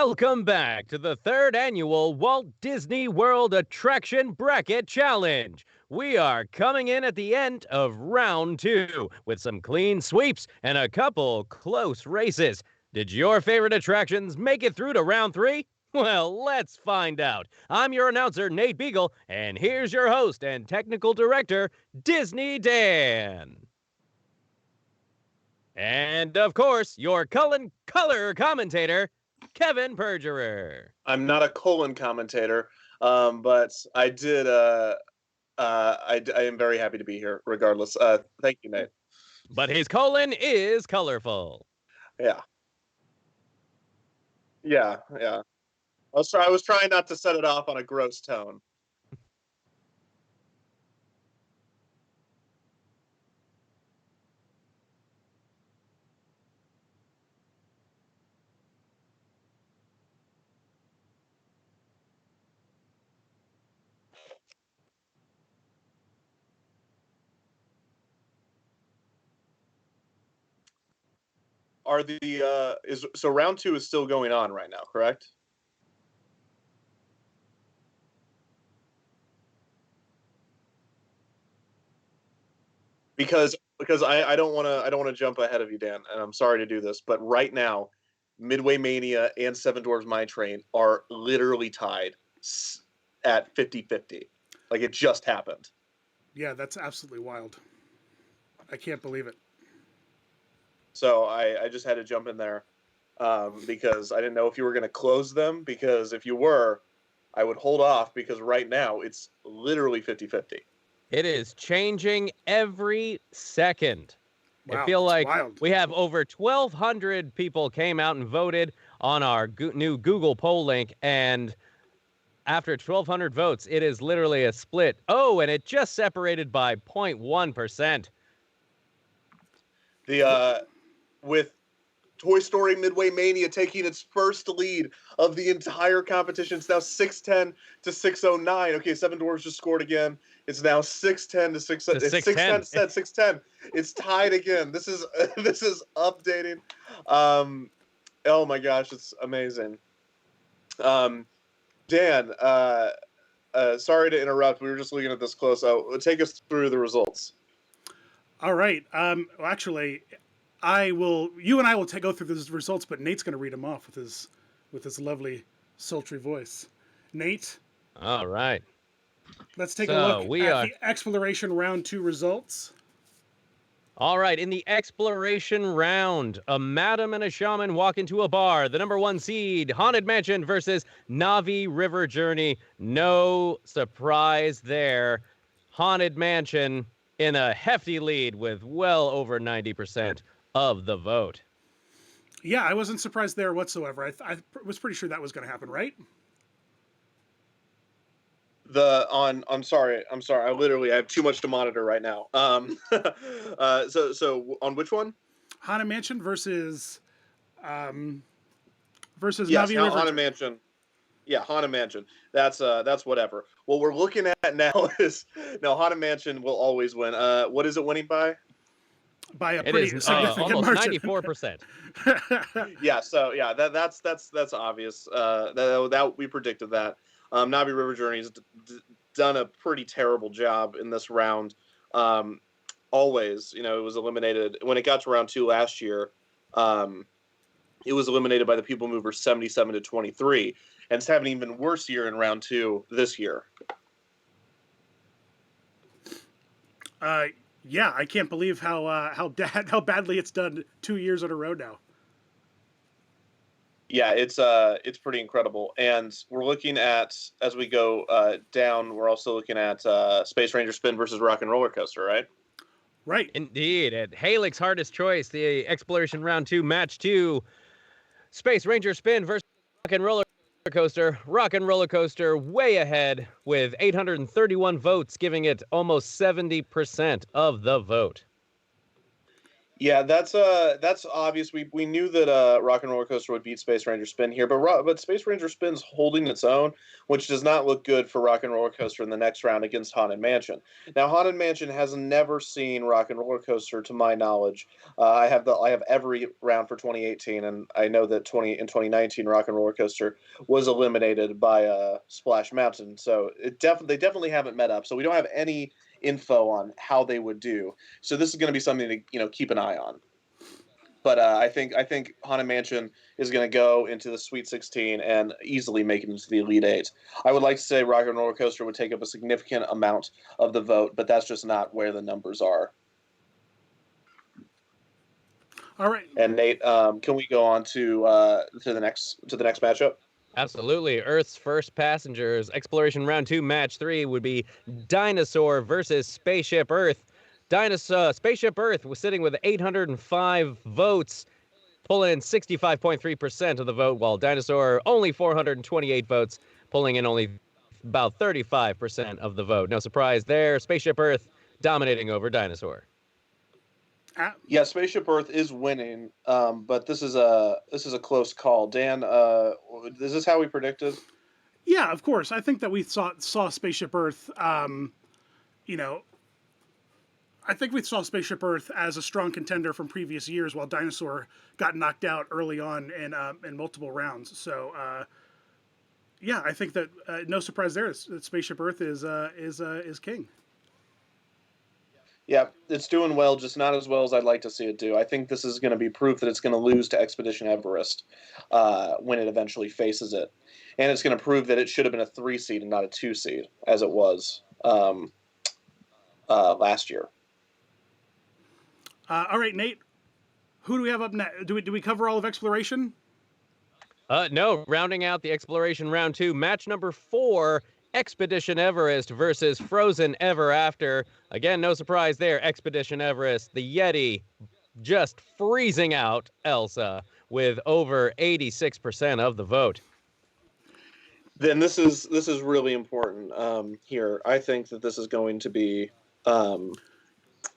Welcome back to the third annual Walt Disney World Attraction Bracket Challenge. We are coming in at the end of round 2 with some clean sweeps and a couple close races. Did your favorite attractions make it through to round 3? Well, let's find out. I'm your announcer, Nate Begle, and here's your host and technical director, Disney Dan. And, of course, your color commentator, Kevin Perjurer. I'm not a colon commentator, but I did. I am very happy to be here, regardless. Thank you, Nate. But his colon is colorful. Yeah. I was trying not to set it off on a gross tone. So round 2 is still going on right now, correct? Because I don't want to jump ahead of you, Dan, and I'm sorry to do this, but right now, Midway Mania and Seven Dwarfs Mine Train are literally tied at 50-50. Like, it just happened. Yeah, that's absolutely wild. I can't believe it. So I just had to jump in there because I didn't know if you were going to close them, because if you were, I would hold off, because right now it's literally 50-50. It is changing every second. Wow, I feel like wild. we have over 1,200 people came out and voted on our new Google poll link, and after 1,200 votes, it is literally a split. Oh, and it just separated by 0.1%. With Toy Story Midway Mania taking its first lead of the entire competition. It's now 610 to 609. Okay, Seven Dwarfs just scored again. It's now 610 to 610. It's 610. 610. It's tied again. This is updating. Oh my gosh, it's amazing. Dan, sorry to interrupt. We were just looking at this close. Take us through the results. All right. Well, actually, you and I will go through the results, but Nate's going to read them off with his lovely, sultry voice. Nate? All right. Let's take a look at the Exploration Round 2 results. All right, in the Exploration Round, a madam and a shaman walk into a bar. The number 1 seed, Haunted Mansion versus Navi River Journey. No surprise there. Haunted Mansion in a hefty lead with well over 90% of the vote. Yeah, I wasn't surprised there whatsoever. I was pretty sure that was going to happen, right? I'm sorry. I have too much to monitor right now. So on which one? Haunted Mansion versus yes, Navi River. Haunted Mansion. Yeah, Haunted Mansion. That's whatever. What we're looking at now is Haunted Mansion will always win. What is it winning by? By a pretty significant almost margin. 94%. Yeah, so yeah, that's obvious. That we predicted that. Navi River Journey's done a pretty terrible job in this round. Always, it was eliminated when it got to round 2 last year. It was eliminated by the People Mover 77 to 23, and it's having an even worse year in round 2 this year. Yeah, I can't believe how badly it's done 2 years in a row now. Yeah, it's pretty incredible, and we're looking at, as we go down, we're also looking at Space Ranger Spin versus Rock and Roller Coaster, right? Right. Indeed, at Halik's Hardest Choice, the Exploration Round 2 Match 2, Space Ranger Spin versus Rock and Roller Coaster. Rock and Roller Coaster way ahead with 831 votes, giving it almost 70% of the vote. Yeah, that's obvious. We knew that Rock and Roller Coaster would beat Space Ranger Spin here, but Space Ranger Spin's holding its own, which does not look good for Rock and Roller Coaster in the next round against Haunted Mansion. Now, Haunted Mansion has never seen Rock and Roller Coaster, to my knowledge. I have every round for 2018, and I know that 2019 Rock and Roller Coaster was eliminated by Splash Mountain. So they definitely haven't met up. So we don't have any info on how they would do. So this is going to be something to keep an eye on. But I think Haunted Mansion is going to go into the Sweet 16 and easily make it into the Elite Eight. I would like to say Rock and Roller Coaster would take up a significant amount of the vote, but that's just not where the numbers are. All right. And Nate, can we go on to the next matchup? Absolutely. Earth's first passengers. Exploration round 2, match 3 would be Dinosaur versus Spaceship Earth. Spaceship Earth was sitting with 805 votes, pulling in 65.3% of the vote, while Dinosaur only 428 votes, pulling in only about 35% of the vote. No surprise there. Spaceship Earth dominating over Dinosaur. Yeah, Spaceship Earth is winning, but this is a close call. Dan, is this how we predicted? Yeah, of course. I think that we saw Spaceship Earth. I think we saw Spaceship Earth as a strong contender from previous years, while Dinosaur got knocked out early on in multiple rounds. So, yeah, I think that no surprise there. That Spaceship Earth is king. Yeah, it's doing well, just not as well as I'd like to see it do. I think this is going to be proof that it's going to lose to Expedition Everest when it eventually faces it. And it's going to prove that it should have been a 3 seed and not a 2 seed, as it was last year. All right, Nate, who do we have up next? Do we cover all of Exploration? No, rounding out the Exploration round 2, match number 4, Expedition Everest versus Frozen Ever After. Again, no surprise there. Expedition Everest, the Yeti, just freezing out Elsa with over 86% of the vote. Then this is really important here. I think that this is going to be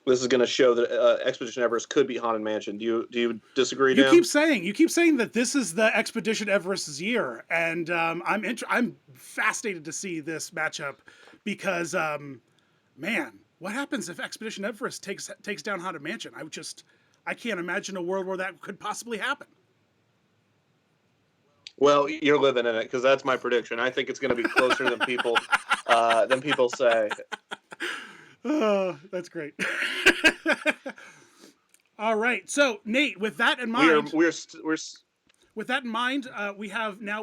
this is going to show that Expedition Everest could be Haunted Mansion. Do you disagree, Dan? You keep saying that this is the Expedition Everest's year, and I'm fascinated to see this matchup because, man, what happens if Expedition Everest takes down Haunted Mansion? I can't imagine a world where that could possibly happen. Well, you're living in it because that's my prediction. I think it's going to be closer than people say. Oh, that's great. All right. So, Nate, with that in mind, with that in mind, we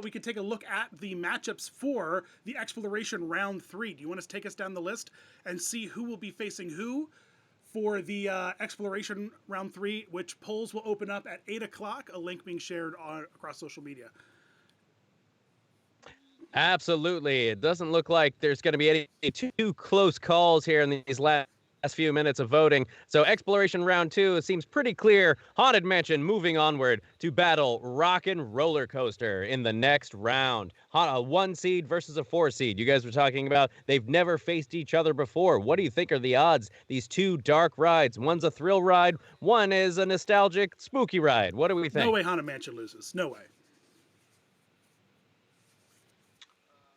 can take a look at the matchups for the Exploration Round 3. Do you want to take us down the list and see who will be facing who for the Exploration Round 3, which polls will open up at 8 o'clock, a link being shared across social media. Absolutely. It doesn't look like there's going to be any too close calls here in these last few minutes of voting. So Exploration Round 2, it seems pretty clear. Haunted Mansion moving onward to battle Rock and Roller Coaster in the next round. A 1 seed versus a 4 seed. You guys were talking about they've never faced each other before. What do you think are the odds? These two dark rides. One's a thrill ride. One is a nostalgic, spooky ride. What do we think? No way Haunted Mansion loses. No way.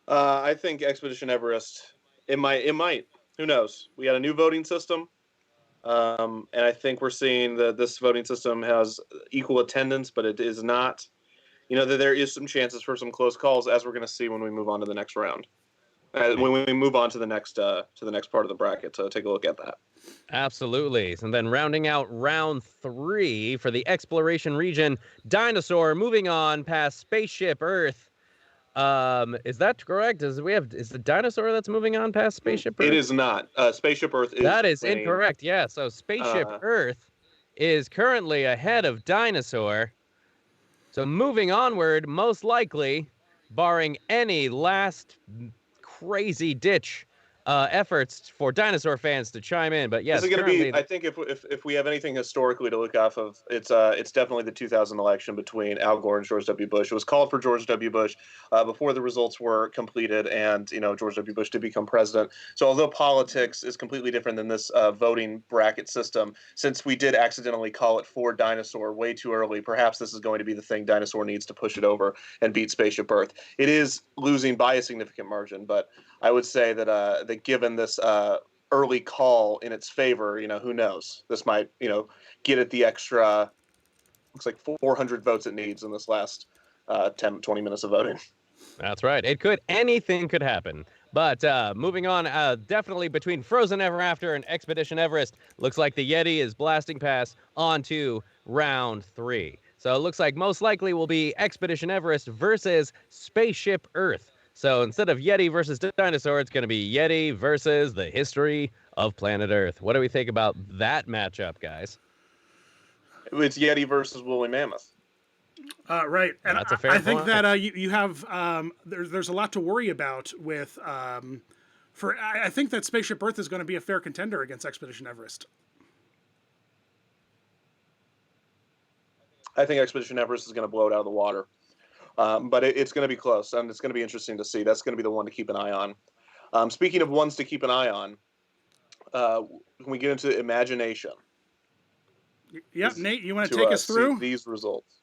I think Expedition Everest, it might. Who knows? We got a new voting system, and I think we're seeing that this voting system has equal attendance, but it is not. That there is some chances for some close calls, as we're going to see when we move on to the next round. When we move on to the next part of the bracket, so take a look at that. Absolutely. And then rounding out round 3 for the Exploration region, Dinosaur moving on past Spaceship Earth. Is that correct? Is the Dinosaur that's moving on past Spaceship Earth? It is not. Spaceship Earth is. That is incorrect. Yeah. So Spaceship Earth is currently ahead of Dinosaur. So moving onward, most likely, barring any last crazy ditch efforts for dinosaur fans to chime in. But yes, this is going to be. I think if we have anything historically to look off of, it's definitely the 2000 election between Al Gore and George W. Bush. It was called for George W. Bush before the results were completed, and George W. Bush did become president. So although politics is completely different than this voting bracket system, since we did accidentally call it for Dinosaur way too early, perhaps this is going to be the thing Dinosaur needs to push it over and beat Spaceship Earth. It is losing by a significant margin, but I would say that given this early call in its favor, who knows? This might, get it the extra, looks like 400 votes it needs in this last 10, 20 minutes of voting. That's right. Anything could happen. But moving on, definitely between Frozen Ever After and Expedition Everest, looks like the Yeti is blasting past onto round 3. So it looks like most likely will be Expedition Everest versus Spaceship Earth. So instead of Yeti versus Dinosaur, it's going to be Yeti versus the history of planet Earth. What do we think about that matchup, guys? It's Yeti versus woolly mammoth. Right, and that's a fair I point. think that you have there's a lot to worry about with I think that Spaceship Earth is going to be a fair contender against Expedition Everest. I think Expedition Everest is going to blow it out of the water. But it's going to be close, and it's going to be interesting to see. That's going to be the one to keep an eye on. Speaking of ones to keep an eye on, when we get into imagination. Yep, Nate, you want to take us through these results?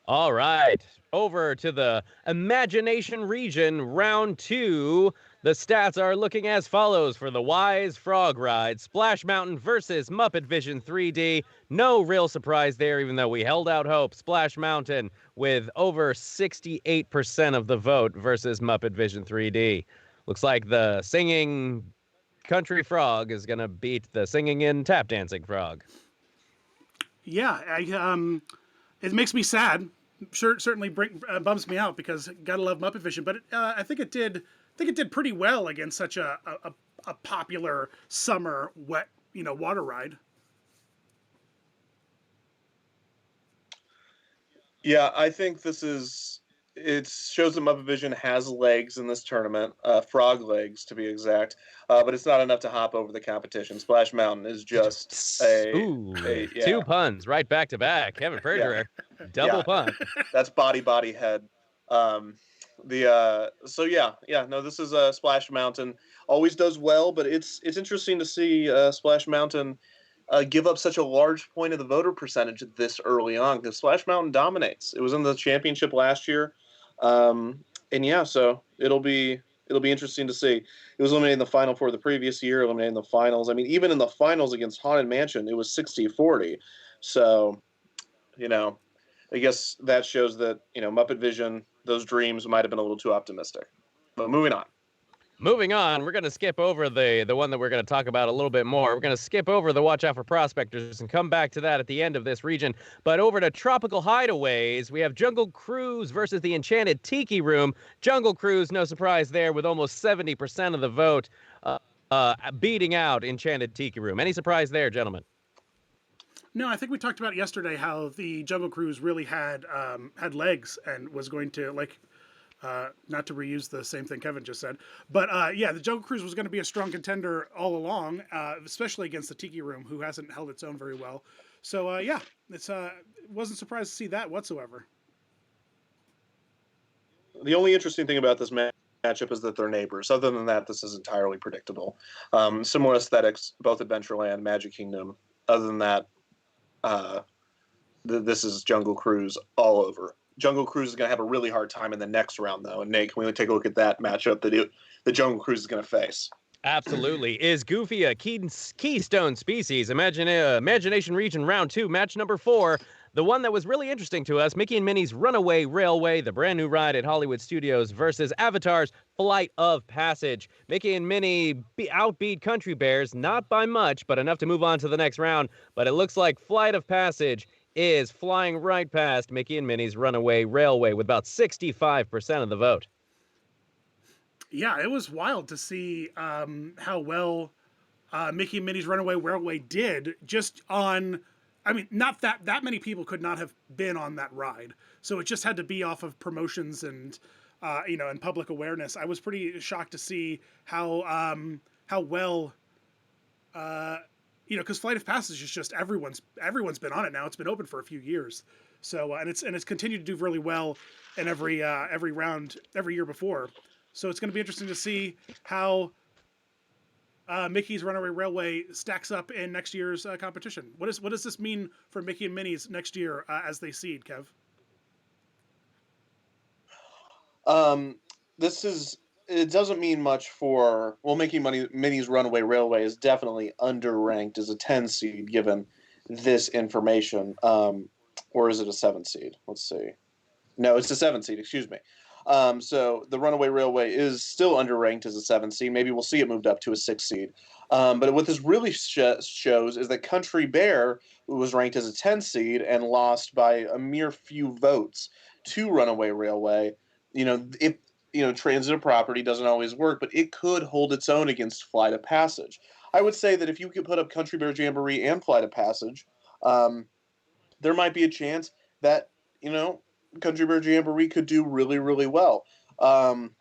All right, over to the Imagination region, round 2. The stats are looking as follows for the Wise Frog Ride. Splash Mountain versus Muppet Vision 3D. No real surprise there, even though we held out hope. Splash Mountain with over 68% of the vote versus Muppet Vision 3D. Looks like the singing country frog is going to beat the singing and tap dancing frog. Yeah, it makes me sad. Certainly bums me out because gotta love Muppet Vision, but I think it did pretty well against such a popular summer wet water ride. Yeah, I think it shows that Muppet Vision has legs in this tournament, frog legs to be exact, but it's not enough to hop over the competition. Splash Mountain is just two puns right back to back. Kevin Frazier, double pun. That's body head. This is Splash Mountain. Always does well, but it's interesting to see Splash Mountain give up such a large point of the voter percentage this early on, because Splash Mountain dominates. It was in the championship last year, so it'll be interesting to see. It was eliminated in the final for the previous year, eliminated in the finals. I mean, even in the finals against Haunted Mansion, it was 60-40. So, I guess that shows that Muppet Vision, those dreams might have been a little too optimistic. But moving on, we're going to skip over the one that we're going to talk about a little bit more. We're going to skip over the Watch Out for Prospectors and come back to that at the end of this region. But over to Tropical Hideaways, we have Jungle Cruise versus the Enchanted Tiki Room. Jungle Cruise, no surprise there, with almost 70% of the vote beating out Enchanted Tiki Room. Any surprise there, gentlemen? No, I think we talked about yesterday how the Jungle Cruise really had legs and was going to not to reuse the same thing Kevin just said, but the Jungle Cruise was going to be a strong contender all along, especially against the Tiki Room, who hasn't held its own very well. So wasn't surprised to see that whatsoever. The only interesting thing about this matchup is that they're neighbors. Other than that, this is entirely predictable. Similar aesthetics, both Adventureland, Magic Kingdom. Other than that, this is Jungle Cruise all over. Jungle Cruise is going to have a really hard time in the next round, though. And Nate, can we take a look at that matchup that the Jungle Cruise is going to face? Absolutely. Is Goofy a keystone species? Imagination Region Round 2, match number 4. The one that was really interesting to us, Mickey and Minnie's Runaway Railway, the brand new ride at Hollywood Studios, versus Avatar's Flight of Passage. Mickey and Minnie outbeat Country Bears, not by much, but enough to move on to the next round. But it looks like Flight of Passage is flying right past Mickey and Minnie's Runaway Railway with about 65% of the vote. Yeah, it was wild to see how well Mickey and Minnie's Runaway Railway did just on, not that many people could not have been on that ride. So it just had to be off of promotions and and public awareness. I was pretty shocked to see how well, because Flight of Passage is just everyone's been on it now. It's been open for a few years, so and it's continued to do really well in every round every year before. So it's going to be interesting to see how Mickey's Runaway Railway stacks up in next year's competition. What does this mean for Mickey and Minnie's next year as they seed, Kev? It doesn't mean much for, well, Minnie's Runaway Railway is definitely underranked as a 10 seed given this information. Or is it a 7 seed? Let's see. No, it's a 7 seed, excuse me. So the Runaway Railway is still underranked as a 7 seed. Maybe we'll see it moved up to a 6 seed. But what this really shows is that Country Bear was ranked as a 10 seed and lost by a mere few votes to Runaway Railway. Transitive property doesn't always work, but it could hold its own against Flight of Passage. I would say that if you could put up Country Bear Jamboree and Flight of Passage, there might be a chance that, Country Bear Jamboree could do really, really well.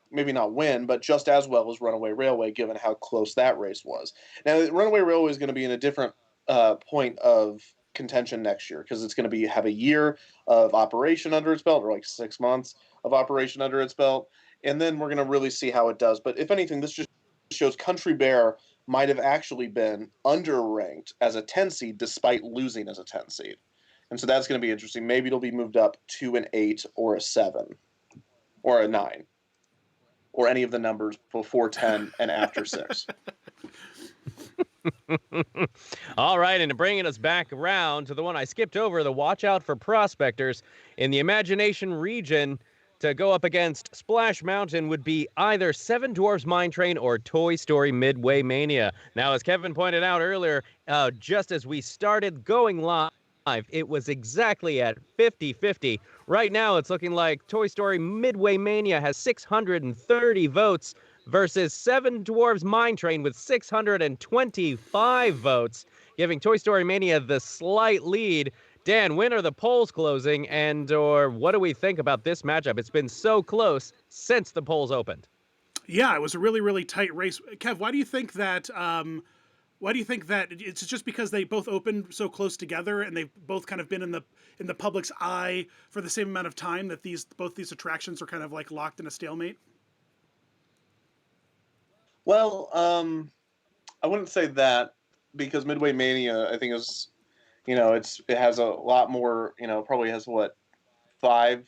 Maybe not win, but just as well as Runaway Railway, given how close that race was. Now, Runaway Railway is going to be in a different point of contention next year because it's going to have a year of operation under its belt, or like 6 months of operation under its belt, and then we're going to really see how it does. But if anything, this just shows Country Bear might have actually been underranked as a 10 seed despite losing as a 10 seed. And so that's going to be interesting. Maybe it'll be moved up to an 8 or a 7 or a 9 or any of the numbers before 10 and after 6. All right, and bringing us back around to the one I skipped over, the Watch Out for Prospectors in the Imagination region. To go up against Splash Mountain would be either Seven Dwarfs Mine Train or Toy Story Midway Mania. Now, as Kevin pointed out earlier, just as we started going live, it was exactly at 50-50. Right now, it's looking like Toy Story Midway Mania has 630 votes versus Seven Dwarfs Mine Train with 625 votes, giving Toy Story Mania the slight lead. Dan, when are the polls closing, or what do we think about this matchup? It's been so close since the polls opened. Yeah, it was a really, really tight race. Kev, why do you think that? Why do you think that it's just because they both opened so close together and they've both kind of been in the public's eye for the same amount of time that both these attractions are kind of like locked in a stalemate? Well, I wouldn't say that because Midway Mania, I think, is, it has a lot more, probably has 5-7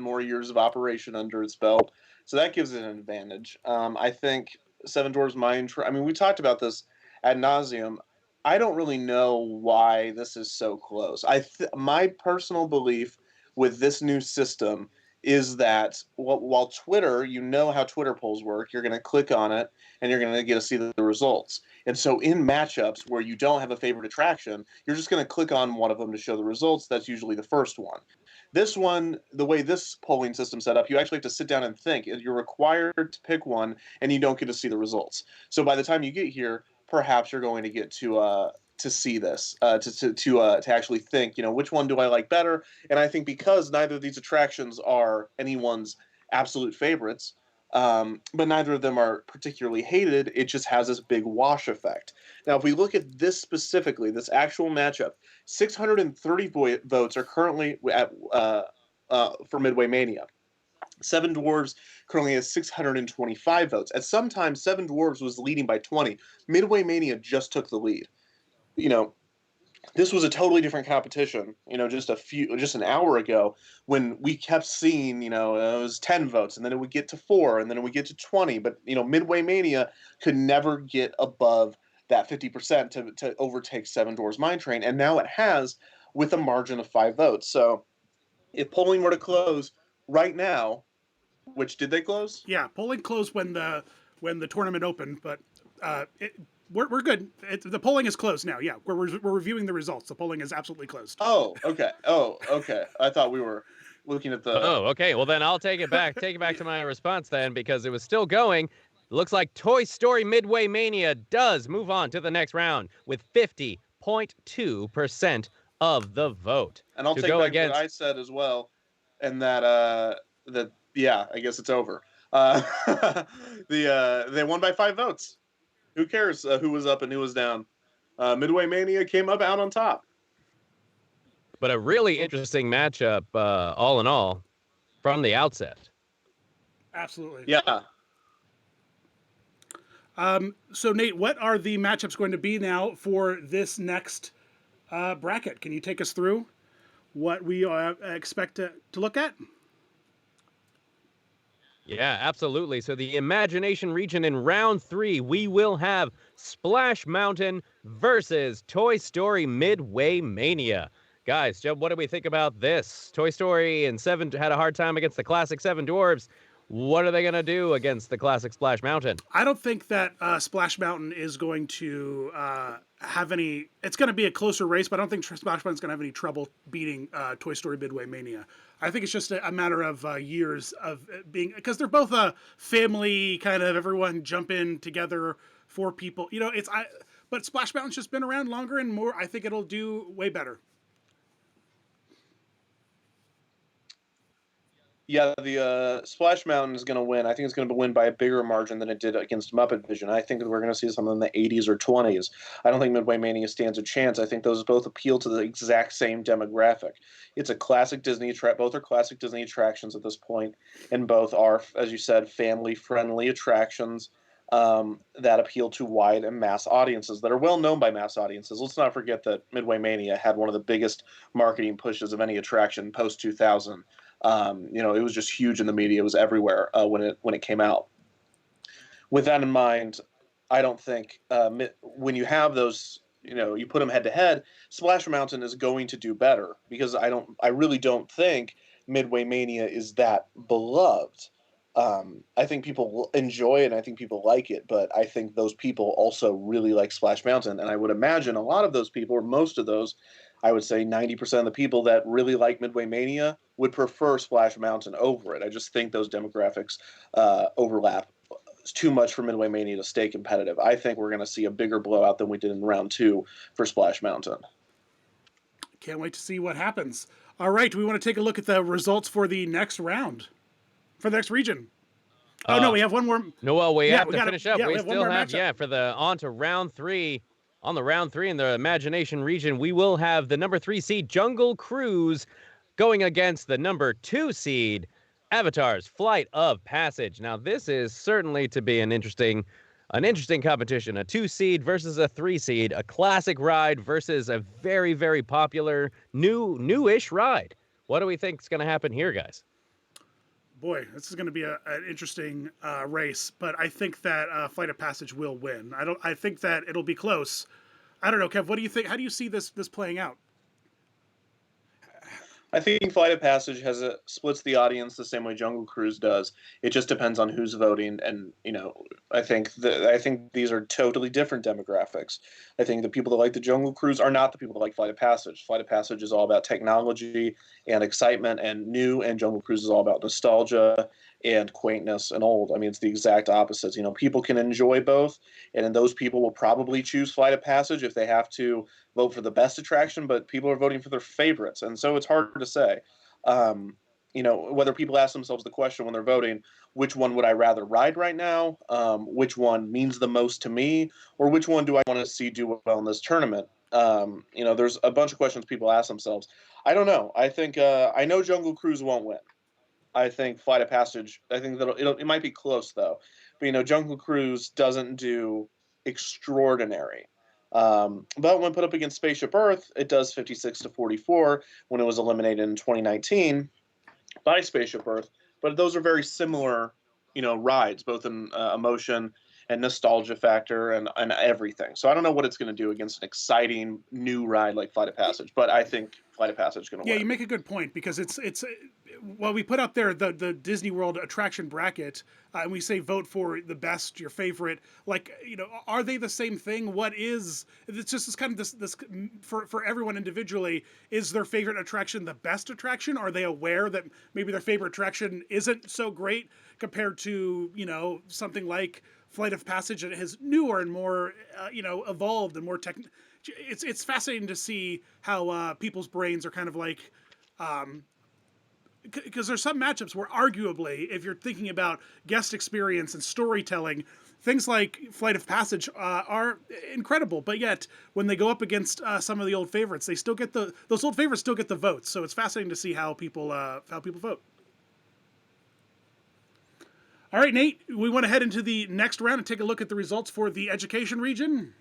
more years of operation under its belt. So that gives it an advantage. I think Seven Dwarfs Mine Train, we talked about this ad nauseum. I don't really know why this is so close. My personal belief with this new system is that while Twitter, how Twitter polls work, you're going to click on it and you're going to get to see the results. And so in matchups where you don't have a favorite attraction, you're just going to click on one of them to show the results. That's usually the first one. This one, the way this polling system set up, you actually have to sit down and think. You're required to pick one, and you don't get to see the results. So by the time you get here, perhaps you're going to get to see this, to actually think, which one do I like better? And I think because neither of these attractions are anyone's absolute favorites, but neither of them are particularly hated, it just has this big wash effect. Now, if we look at this specifically, this actual matchup, 630 votes are currently at for Midway Mania. Seven Dwarfs currently has 625 votes. At some time, Seven Dwarfs was leading by 20. Midway Mania just took the lead. This was a totally different competition, just an hour ago when we kept seeing, it was 10 votes and then it would get to 4 and then it would get to 20. But, Midway Mania could never get above that 50% to overtake Seven Dwarfs Mine Train. And now it has with a margin of 5 votes. So if polling were to close right now, which did they close? Yeah, polling closed when the tournament opened, but we're good. The polling is closed now. Yeah, we're reviewing the results. The polling is absolutely closed. Oh, okay. I thought we were looking at the... Oh, okay. Well, then I'll take it back. Take it back to my response then, because it was still going. Looks like Toy Story Midway Mania does move on to the next round with 50.2% of the vote. And I'll take back what I said as well, and that yeah, I guess it's over. They won by 5 votes. Who cares who was up and who was down? Midway Mania came up out on top. But a really interesting matchup, all in all, from the outset. Absolutely. Yeah. So, Nate, what are the matchups going to be now for this next bracket? Can you take us through what we expect to look at? Yeah, absolutely. So the Imagination region in round 3, we will have Splash Mountain versus Toy Story Midway Mania. Guys, Joe, what do we think about this? Toy Story and 7 had a hard time against the classic 7 Dwarves. What are they going to do against the classic Splash Mountain? I don't think that Splash Mountain is going to have any. It's going to be a closer race, but I don't think Splash Mountain's going to have any trouble beating Toy Story Midway Mania. I think it's just a matter of years of being, because they're both a family kind of, everyone jump in together for people. You know, but Splash Mountain's just been around longer and more. I think it'll do way better. Yeah, the Splash Mountain is going to win. I think it's going to win by a bigger margin than it did against Muppet Vision. I think that we're going to see something in the 80s or 20s. I don't think Midway Mania stands a chance. I think those both appeal to the exact same demographic. It's a classic Disney both are classic Disney attractions at this point, and both are, as you said, family-friendly attractions that appeal to wide and mass audiences that are well known by mass audiences. Let's not forget that Midway Mania had one of the biggest marketing pushes of any attraction post 2000. It was just huge in the media. It was everywhere when it came out. With that in mind, I don't think when you have those, you put them head to head, Splash Mountain is going to do better, because I really don't think Midway Mania is that beloved. I think people will enjoy it, and I think people like it, but I think those people also really like Splash Mountain, and I would imagine a lot of those people, or most of those, I would say 90% of the people that really like Midway Mania would prefer Splash Mountain over it. I just think those demographics overlap. It's too much for Midway Mania to stay competitive. I think we're going to see a bigger blowout than we did in round 2 for Splash Mountain. Can't wait to see what happens. All right, we want to take a look at the results for the next round, for the next region. Oh, no, we have one more. No, well, we have to finish up. Yeah, we still have, on to round 3. On the round 3 in the Imagination region, we will have the number 3 seed Jungle Cruise going against the number 2 seed Avatar's Flight of Passage. Now, this is certainly to be an interesting competition. A 2 seed versus a 3 seed, a classic ride versus a very, very popular newish ride. What do we think is going to happen here, guys? Boy, this is going to be an interesting race, but I think that Flight of Passage will win. I think that it'll be close. I don't know, Kev. What do you think? How do you see this playing out? I think Flight of Passage splits the audience the same way Jungle Cruise does. It just depends on who's voting, and I think these are totally different demographics. I think the people that like the Jungle Cruise are not the people that like Flight of Passage. Flight of Passage is all about technology and excitement and new, and Jungle Cruise is all about nostalgia and quaintness and old. I mean, it's the exact opposites. People can enjoy both, and then those people will probably choose Flight of Passage if they have to vote for the best attraction, but people are voting for their favorites, and so it's hard to say. Whether people ask themselves the question when they're voting, which one would I rather ride right now? Which one means the most to me? Or which one do I want to see do well in this tournament? There's a bunch of questions people ask themselves. I don't know. I think I know Jungle Cruise won't win. I think Flight of Passage, I think that it might be close, though. But, Jungle Cruise doesn't do extraordinary. But when put up against Spaceship Earth, it does 56-44 when it was eliminated in 2019 by Spaceship Earth. But those are very similar, rides, both in emotion and nostalgia factor and everything. So I don't know what it's going to do against an exciting new ride like Flight of Passage, but I think Flight of Passage is going to win. Yeah, you make a good point, because it's we put up there the Disney World attraction bracket, and we say vote for the best, your favorite. Like, are they the same thing? It's just this kind of this for everyone individually, is their favorite attraction the best attraction? Are they aware that maybe their favorite attraction isn't so great compared to, something like Flight of Passage that is newer and more, evolved and more It's fascinating to see how people's brains are kind of like, because there's some matchups where arguably, if you're thinking about guest experience and storytelling, things like Flight of Passage are incredible. But yet, when they go up against some of the old favorites, those old favorites still get the votes. So it's fascinating to see how people vote. All right, Nate, we want to head into the next round and take a look at the results for the education region.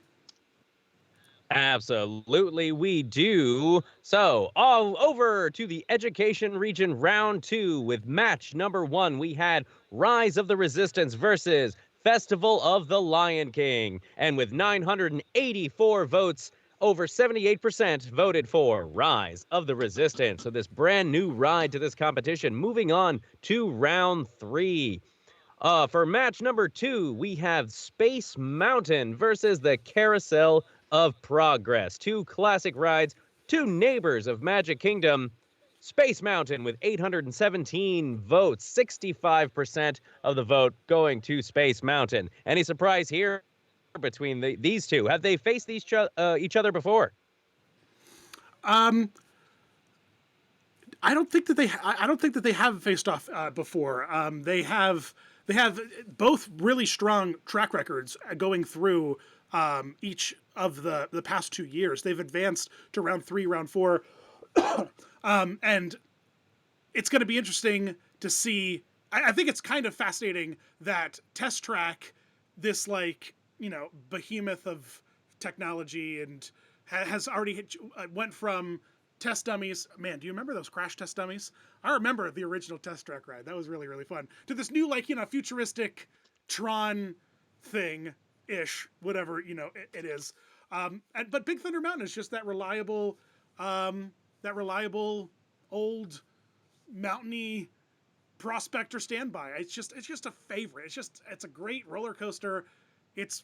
Absolutely, we do. So, all over to the education region round 2 with match number 1. We had Rise of the Resistance versus Festival of the Lion King. And with 984 votes, over 78% voted for Rise of the Resistance. So this brand new ride to this competition. Moving on to round 3. For match number 2, we have Space Mountain versus the Carousel of Progress. 2 classic rides, 2 neighbors of Magic Kingdom. Space Mountain with 817 votes, 65% of the vote going to Space Mountain. Any surprise here between these two? Have they faced each other before? I don't think that they have faced off before. They have both really strong track records going through each of the past 2 years. They've advanced to round 3, round 4, and it's going to be interesting to see. I think it's kind of fascinating that Test Track, this behemoth of technology, and has already went from test dummies. Man, do you remember those crash test dummies? I remember the original Test Track ride. That was really, really fun. To this new, futuristic Tron thing-ish, whatever, it is. But Big Thunder Mountain is just that reliable old mountainy prospector standby. It's just a favorite. It's a great roller coaster. It's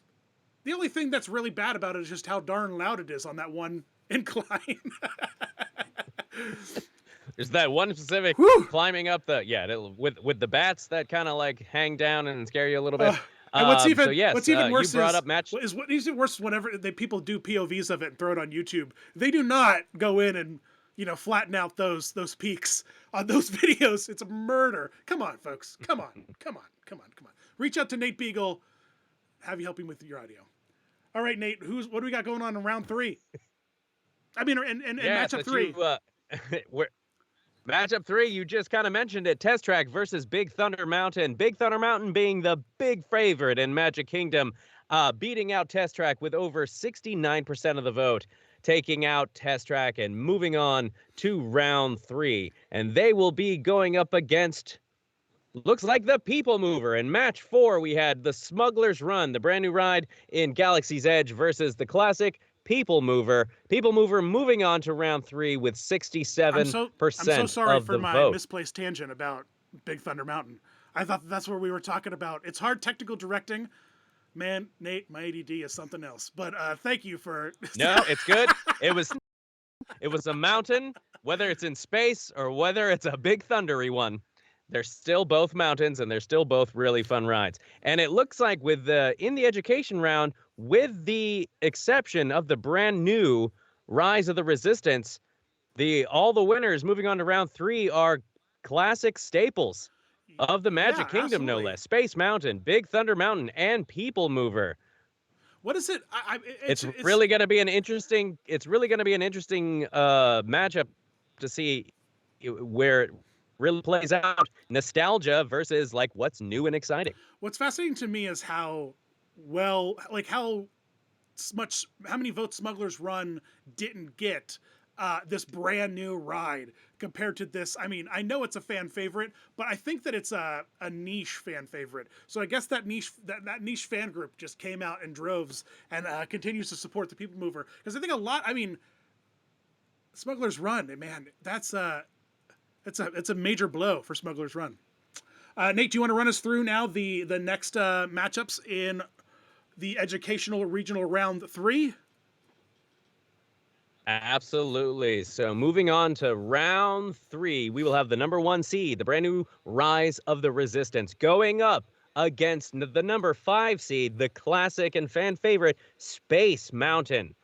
the only thing that's really bad about it is just how darn loud it is on that one incline. There's that one specific climbing up with the bats that kind of hang down and scare you a little bit. And what's even worse you brought up match. What is worse whenever people do POVs of it and throw it on YouTube. They do not go in and flatten out those peaks on those videos. It's a murder. Come on, folks. Come on. Reach out to Nate Begle. Have you help him with your audio. All right, Nate. What do we got going on in round 3? I mean, and matchup 3. Matchup 3, you just kind of mentioned it. Test Track versus Big Thunder Mountain. Big Thunder Mountain being the big favorite in Magic Kingdom, beating out Test Track with over 69% of the vote, taking out Test Track and moving on to round 3. And they will be going up against, looks like, the People Mover. In match 4, we had the Smuggler's Run, the brand new ride in Galaxy's Edge versus the classic People Mover. People Mover moving on to round 3 with 67% I'm so sorry of for the my vote. misplaced tangent about Big Thunder Mountain. I thought that's where we were talking about. It's hard technical directing. Man, Nate, my ADD is something else. But thank you for... No, it's good. It was a mountain, whether it's in space or whether it's a big thundery one. They're still both mountains, and they're still both really fun rides. And it looks like in the education round, with the exception of the brand new Rise of the Resistance, all the winners moving on to round 3 are classic staples of the Magic Kingdom, absolutely. no less. Space Mountain, Big Thunder Mountain, and People Mover. What is it? It's really going to be an interesting. It's really going to be an interesting matchup to see where it really plays out. Nostalgia versus what's new and exciting. What's fascinating to me is how many votes Smuggler's Run didn't get this brand new ride compared to this. I mean, I know it's a fan favorite, but I think that it's a niche fan favorite. So I guess that niche fan group just came out in droves and continues to support the People Mover, because I think Smuggler's Run, man, it's a major blow for Smuggler's Run. Nate, do you want to run us through now the next matchups in the educational regional round 3? Absolutely. So moving on to round 3, we will have the number 1 seed, the brand new Rise of the Resistance, going up against the number 5 seed, the classic and fan favorite Space Mountain.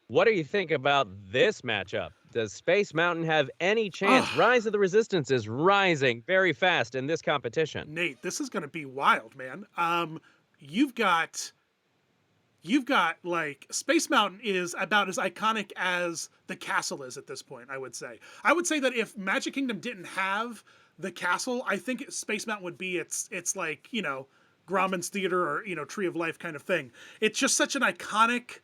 What do you think about this matchup? Does Space Mountain have any chance? Rise of the Resistance is rising very fast in this competition. Nate, this is going to be wild, man. You've got like Space Mountain is about as iconic as the castle is at this point, I would say. I would say that if Magic Kingdom didn't have the castle, I think Space Mountain would be its like, you know, Grauman's Theater or, you know, Tree of Life kind of thing. It's just such an iconic,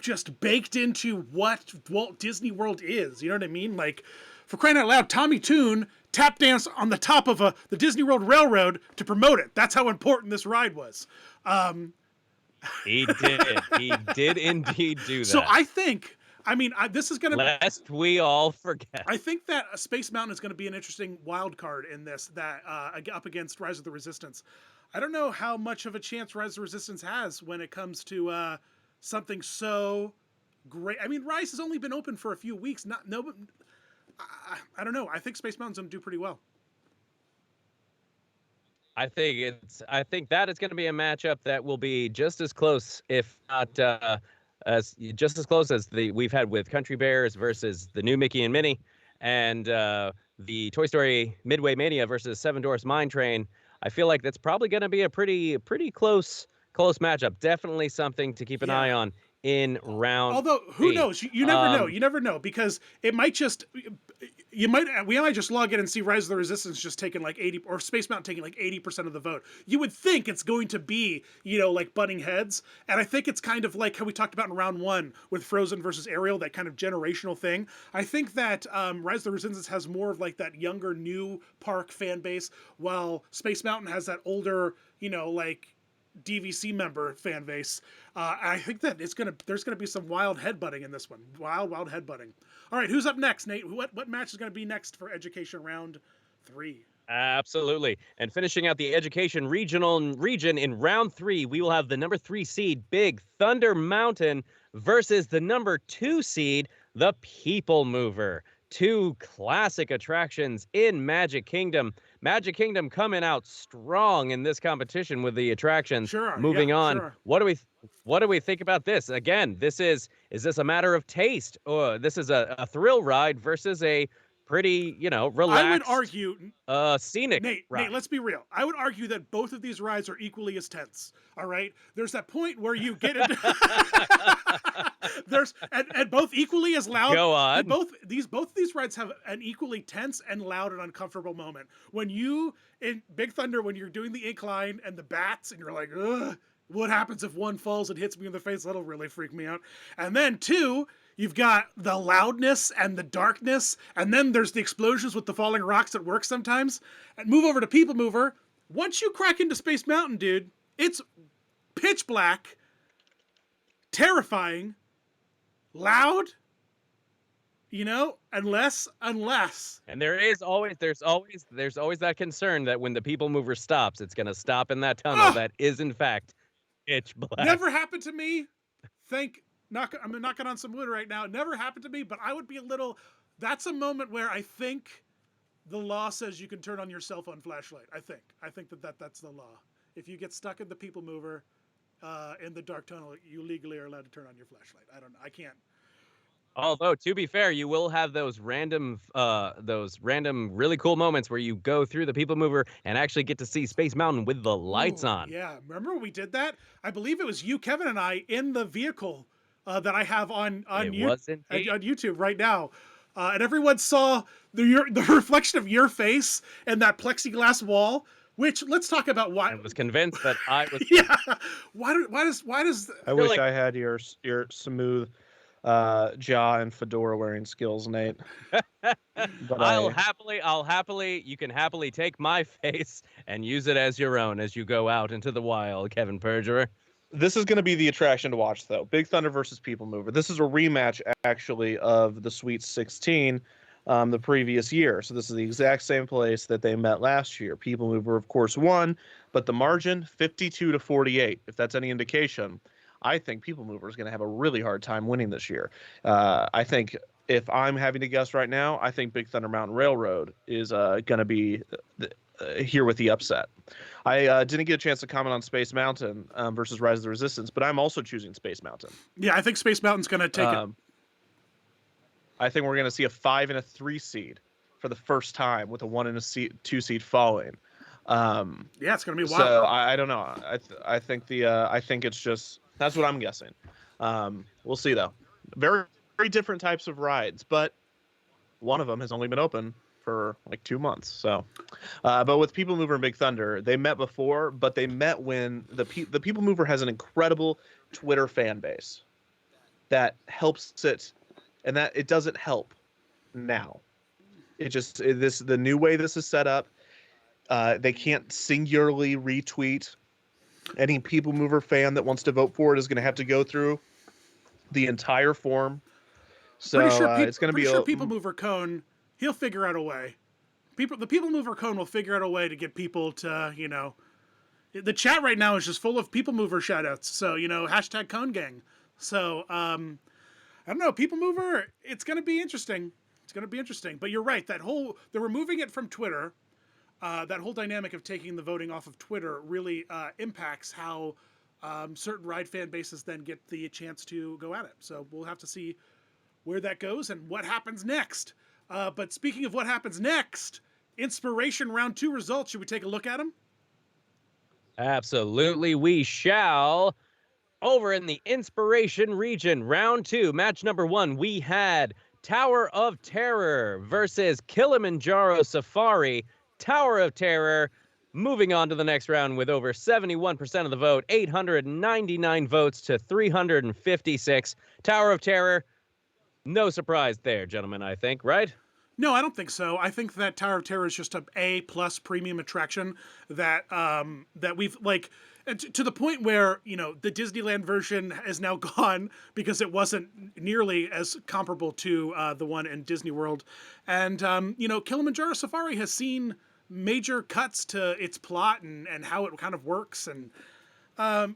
just baked into what Walt Disney World is. You know what I mean? Like, for crying out loud, Tommy Tune tap dance on the top of the Disney World Railroad to promote it. That's how important this ride was. He did. He did indeed do that. So I think, this is going to... Lest we all forget. I think that Space Mountain is going to be an interesting wild card in this, that up against Rise of the Resistance. I don't know how much of a chance Rise of the Resistance has when it comes to something so great. I mean, Rise has only been open for a few weeks. I don't know. I think Space Mountain's going to do pretty well. I think that is going to be a matchup that will be just as close, if not just as close as we've had with Country Bears versus the new Mickey and Minnie, and the Toy Story Midway Mania versus Seven Dwarfs Mine Train. I feel like that's probably going to be a pretty close matchup. Definitely something to keep an eye on in round. Although who knows? You never know. You never know, because it might just we might just log in and see Rise of the Resistance just taking like 80, or Space Mountain taking like 80% of the vote. You would think it's going to be, you know, like butting heads. And I think it's kind of like how we talked about in round 1 with Frozen versus Ariel, that kind of generational thing. I think that Rise of the Resistance has more of like that younger, new park fan base, while Space Mountain has that older, you know, like DVC member fan base. I think that there's gonna be some wild headbutting in this one. Wild headbutting. All right, who's up next, Nate? What match is gonna be next for Education round 3? Absolutely. And finishing out the Education region in round 3, we will have the number 3 seed Big Thunder Mountain versus the number 2 seed the People Mover. 2 classic attractions in Magic Kingdom. Magic Kingdom coming out strong in this competition with the attractions. Sure. Moving on. Sure. What do we think about this? Again, is this a matter of taste, or this is a thrill ride versus a pretty, you know, relaxed, I would argue, scenic ride? Nate, let's be real. I would argue that both of these rides are equally as tense. All right, there's that point where you get into there's and both equally as loud. Go on. Both these rides have an equally tense and loud and uncomfortable moment. When you in Big Thunder, when you're doing the incline and the bats, and you're like, ugh, what happens if one falls and hits me in the face? That'll really freak me out. And then 2. You've got the loudness and the darkness, and then there's the explosions with the falling rocks that work sometimes. And move over to People Mover. Once you crack into Space Mountain, dude, it's pitch black, terrifying, loud, you know, unless. And there's always that concern that when the People Mover stops, it's going to stop in that tunnel that is in fact pitch black. Never happened to me. I'm knocking on some wood right now. It never happened to me, but I would be a little... That's a moment where I think the law says you can turn on your cell phone flashlight. I think that's the law. If you get stuck in the People Mover in the dark tunnel, you legally are allowed to turn on your flashlight. I can't. Although, to be fair, you will have those random really cool moments where you go through the People Mover and actually get to see Space Mountain with the lights on. Yeah, remember when we did that? I believe it was you, Kevin, and I in the vehicle that I have on YouTube right now. And everyone saw the reflection of your face and that plexiglass wall. Which, let's talk about why. I was convinced that I was. Yeah. Why does? I wish I had your smooth jaw and fedora wearing skills, Nate. But I'll happily. You can happily take my face and use it as your own as you go out into the wild, Kevin Perjurer. This is going to be the attraction to watch, though. Big Thunder versus People Mover. This is a rematch, actually, of the Sweet 16 the previous year. So this is the exact same place that they met last year. People Mover, of course, won, but the margin, 52-48. If that's any indication, I think People Mover is going to have a really hard time winning this year. I think if I'm having to guess right now, I think Big Thunder Mountain Railroad is going to be here with the upset. I didn't get a chance to comment on Space Mountain versus Rise of the Resistance, but I'm also choosing Space Mountain. Yeah, I think Space Mountain's going to take it. I think we're going to see a 5 and a 3 seed for the first time, with a 1 and a 2 seed falling. Yeah, it's going to be wild. So I don't know. I think it's just, that's what I'm guessing. We'll see though. Very, very different types of rides, but one of them has only been open for like 2 months. So, but with People Mover and Big Thunder, they met before, but they met when the People Mover has an incredible Twitter fan base that helps it, and that it doesn't help now. The new way this is set up, they can't singularly retweet. Any People Mover fan that wants to vote for it is going to have to go through the entire form. So it's going to be sure People Mover Cone, he'll figure out a way. The People Mover Cone will figure out a way to get people to, you know, the chat right now is just full of People Mover shoutouts. So, you know, hashtag Cone Gang. So, I don't know, People Mover, it's going to be interesting. It's going to be interesting. But you're right, they're removing it from Twitter. That whole dynamic of taking the voting off of Twitter really impacts how certain ride fan bases then get the chance to go at it. So we'll have to see where that goes and what happens next. But speaking of what happens next, Inspiration Round 2 results, should we take a look at them? Absolutely, we shall. Over in the Inspiration region, Round 2, match number 1, we had Tower of Terror versus Kilimanjaro Safari. Tower of Terror moving on to the next round with over 71% of the vote, 899 votes to 356. Tower of Terror, no surprise there, gentlemen, I think, right? No, I don't think so. I think that Tower of Terror is just a A+ premium attraction that that we've, like, to the point where, you know, the Disneyland version is now gone because it wasn't nearly as comparable to the one in Disney World. And, you know, Kilimanjaro Safari has seen major cuts to its plot and how it kind of works. And,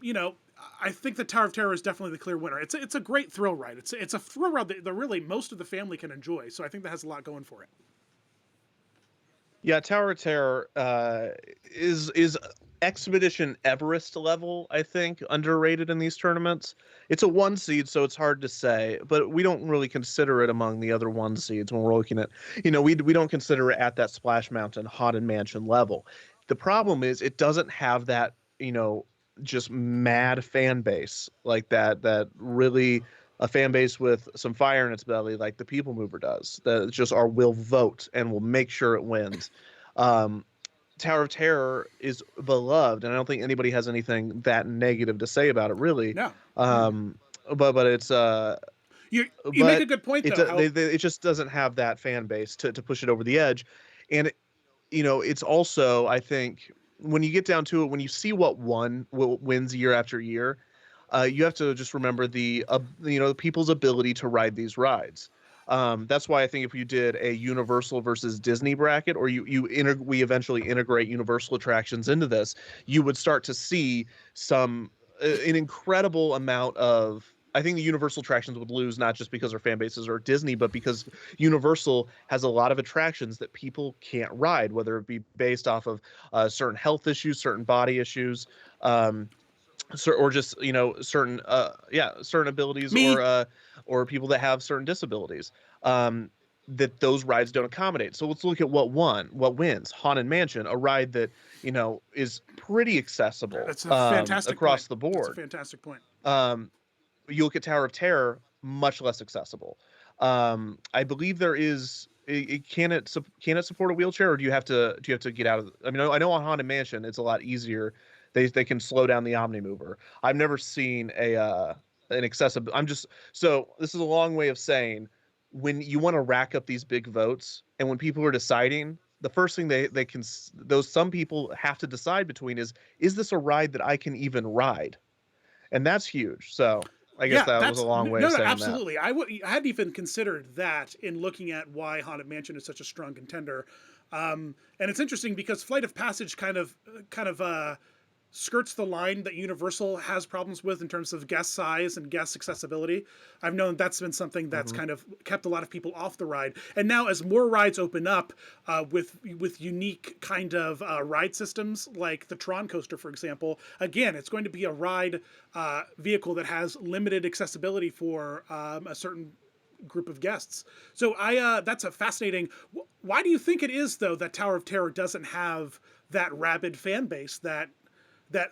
you know, I think the Tower of Terror is definitely the clear winner. It's a great thrill ride. It's a thrill ride that really most of the family can enjoy. So I think that has a lot going for it. Yeah, Tower of Terror is Expedition Everest level, I think, underrated in these tournaments. It's a 1 seed, so it's hard to say, but we don't really consider it among the other 1 seeds when we're looking at, you know, we don't consider it at that Splash Mountain Haunted Mansion level. The problem is it doesn't have that, you know, just mad fan base like that really a fan base with some fire in its belly like the People Mover does, that just will vote and will make sure it wins. Tower of Terror is beloved, and I don't think anybody has anything that negative to say about it, really. No. But it's you make a good point though. It just doesn't have that fan base to push it over the edge, and you know, it's also, I think, when you get down to it, when you see what wins year after year, you have to just remember the people's ability to ride these rides. That's why I think if you did a Universal versus Disney bracket, or we eventually integrate Universal attractions into this, you would start to see an incredible amount of. I think the Universal attractions would lose, not just because their fan bases are Disney, but because Universal has a lot of attractions that people can't ride, whether it be based off of certain health issues, certain body issues, or just, you know, certain abilities, or people that have certain disabilities that those rides don't accommodate. So let's look at what wins. Haunted Mansion, a ride that, you know, is pretty accessible. That's a fantastic across point. the board. That's a fantastic point. You look at Tower of Terror, much less accessible. I believe there is. Can it support a wheelchair, or do you have to get out of? I mean, I know on Haunted Mansion it's a lot easier. They can slow down the Omnimover. I've never seen an accessible. So this is a long way of saying, when you want to rack up these big votes, and when people are deciding, the first thing some people have to decide between is this a ride that I can even ride? And that's huge. So I guess that was a long way of saying absolutely. That. I hadn't even considered that in looking at why Haunted Mansion is such a strong contender. And it's interesting because Flight of Passage kind of skirts the line that Universal has problems with in terms of guest size and guest accessibility. I've known that's been something that's kind of kept a lot of people off the ride. And now as more rides open up with unique kind of ride systems, like the Tron coaster, for example, again, it's going to be a ride vehicle that has limited accessibility for a certain group of guests. So that's a fascinating. Why do you think it is though that Tower of Terror doesn't have that rabid fan base that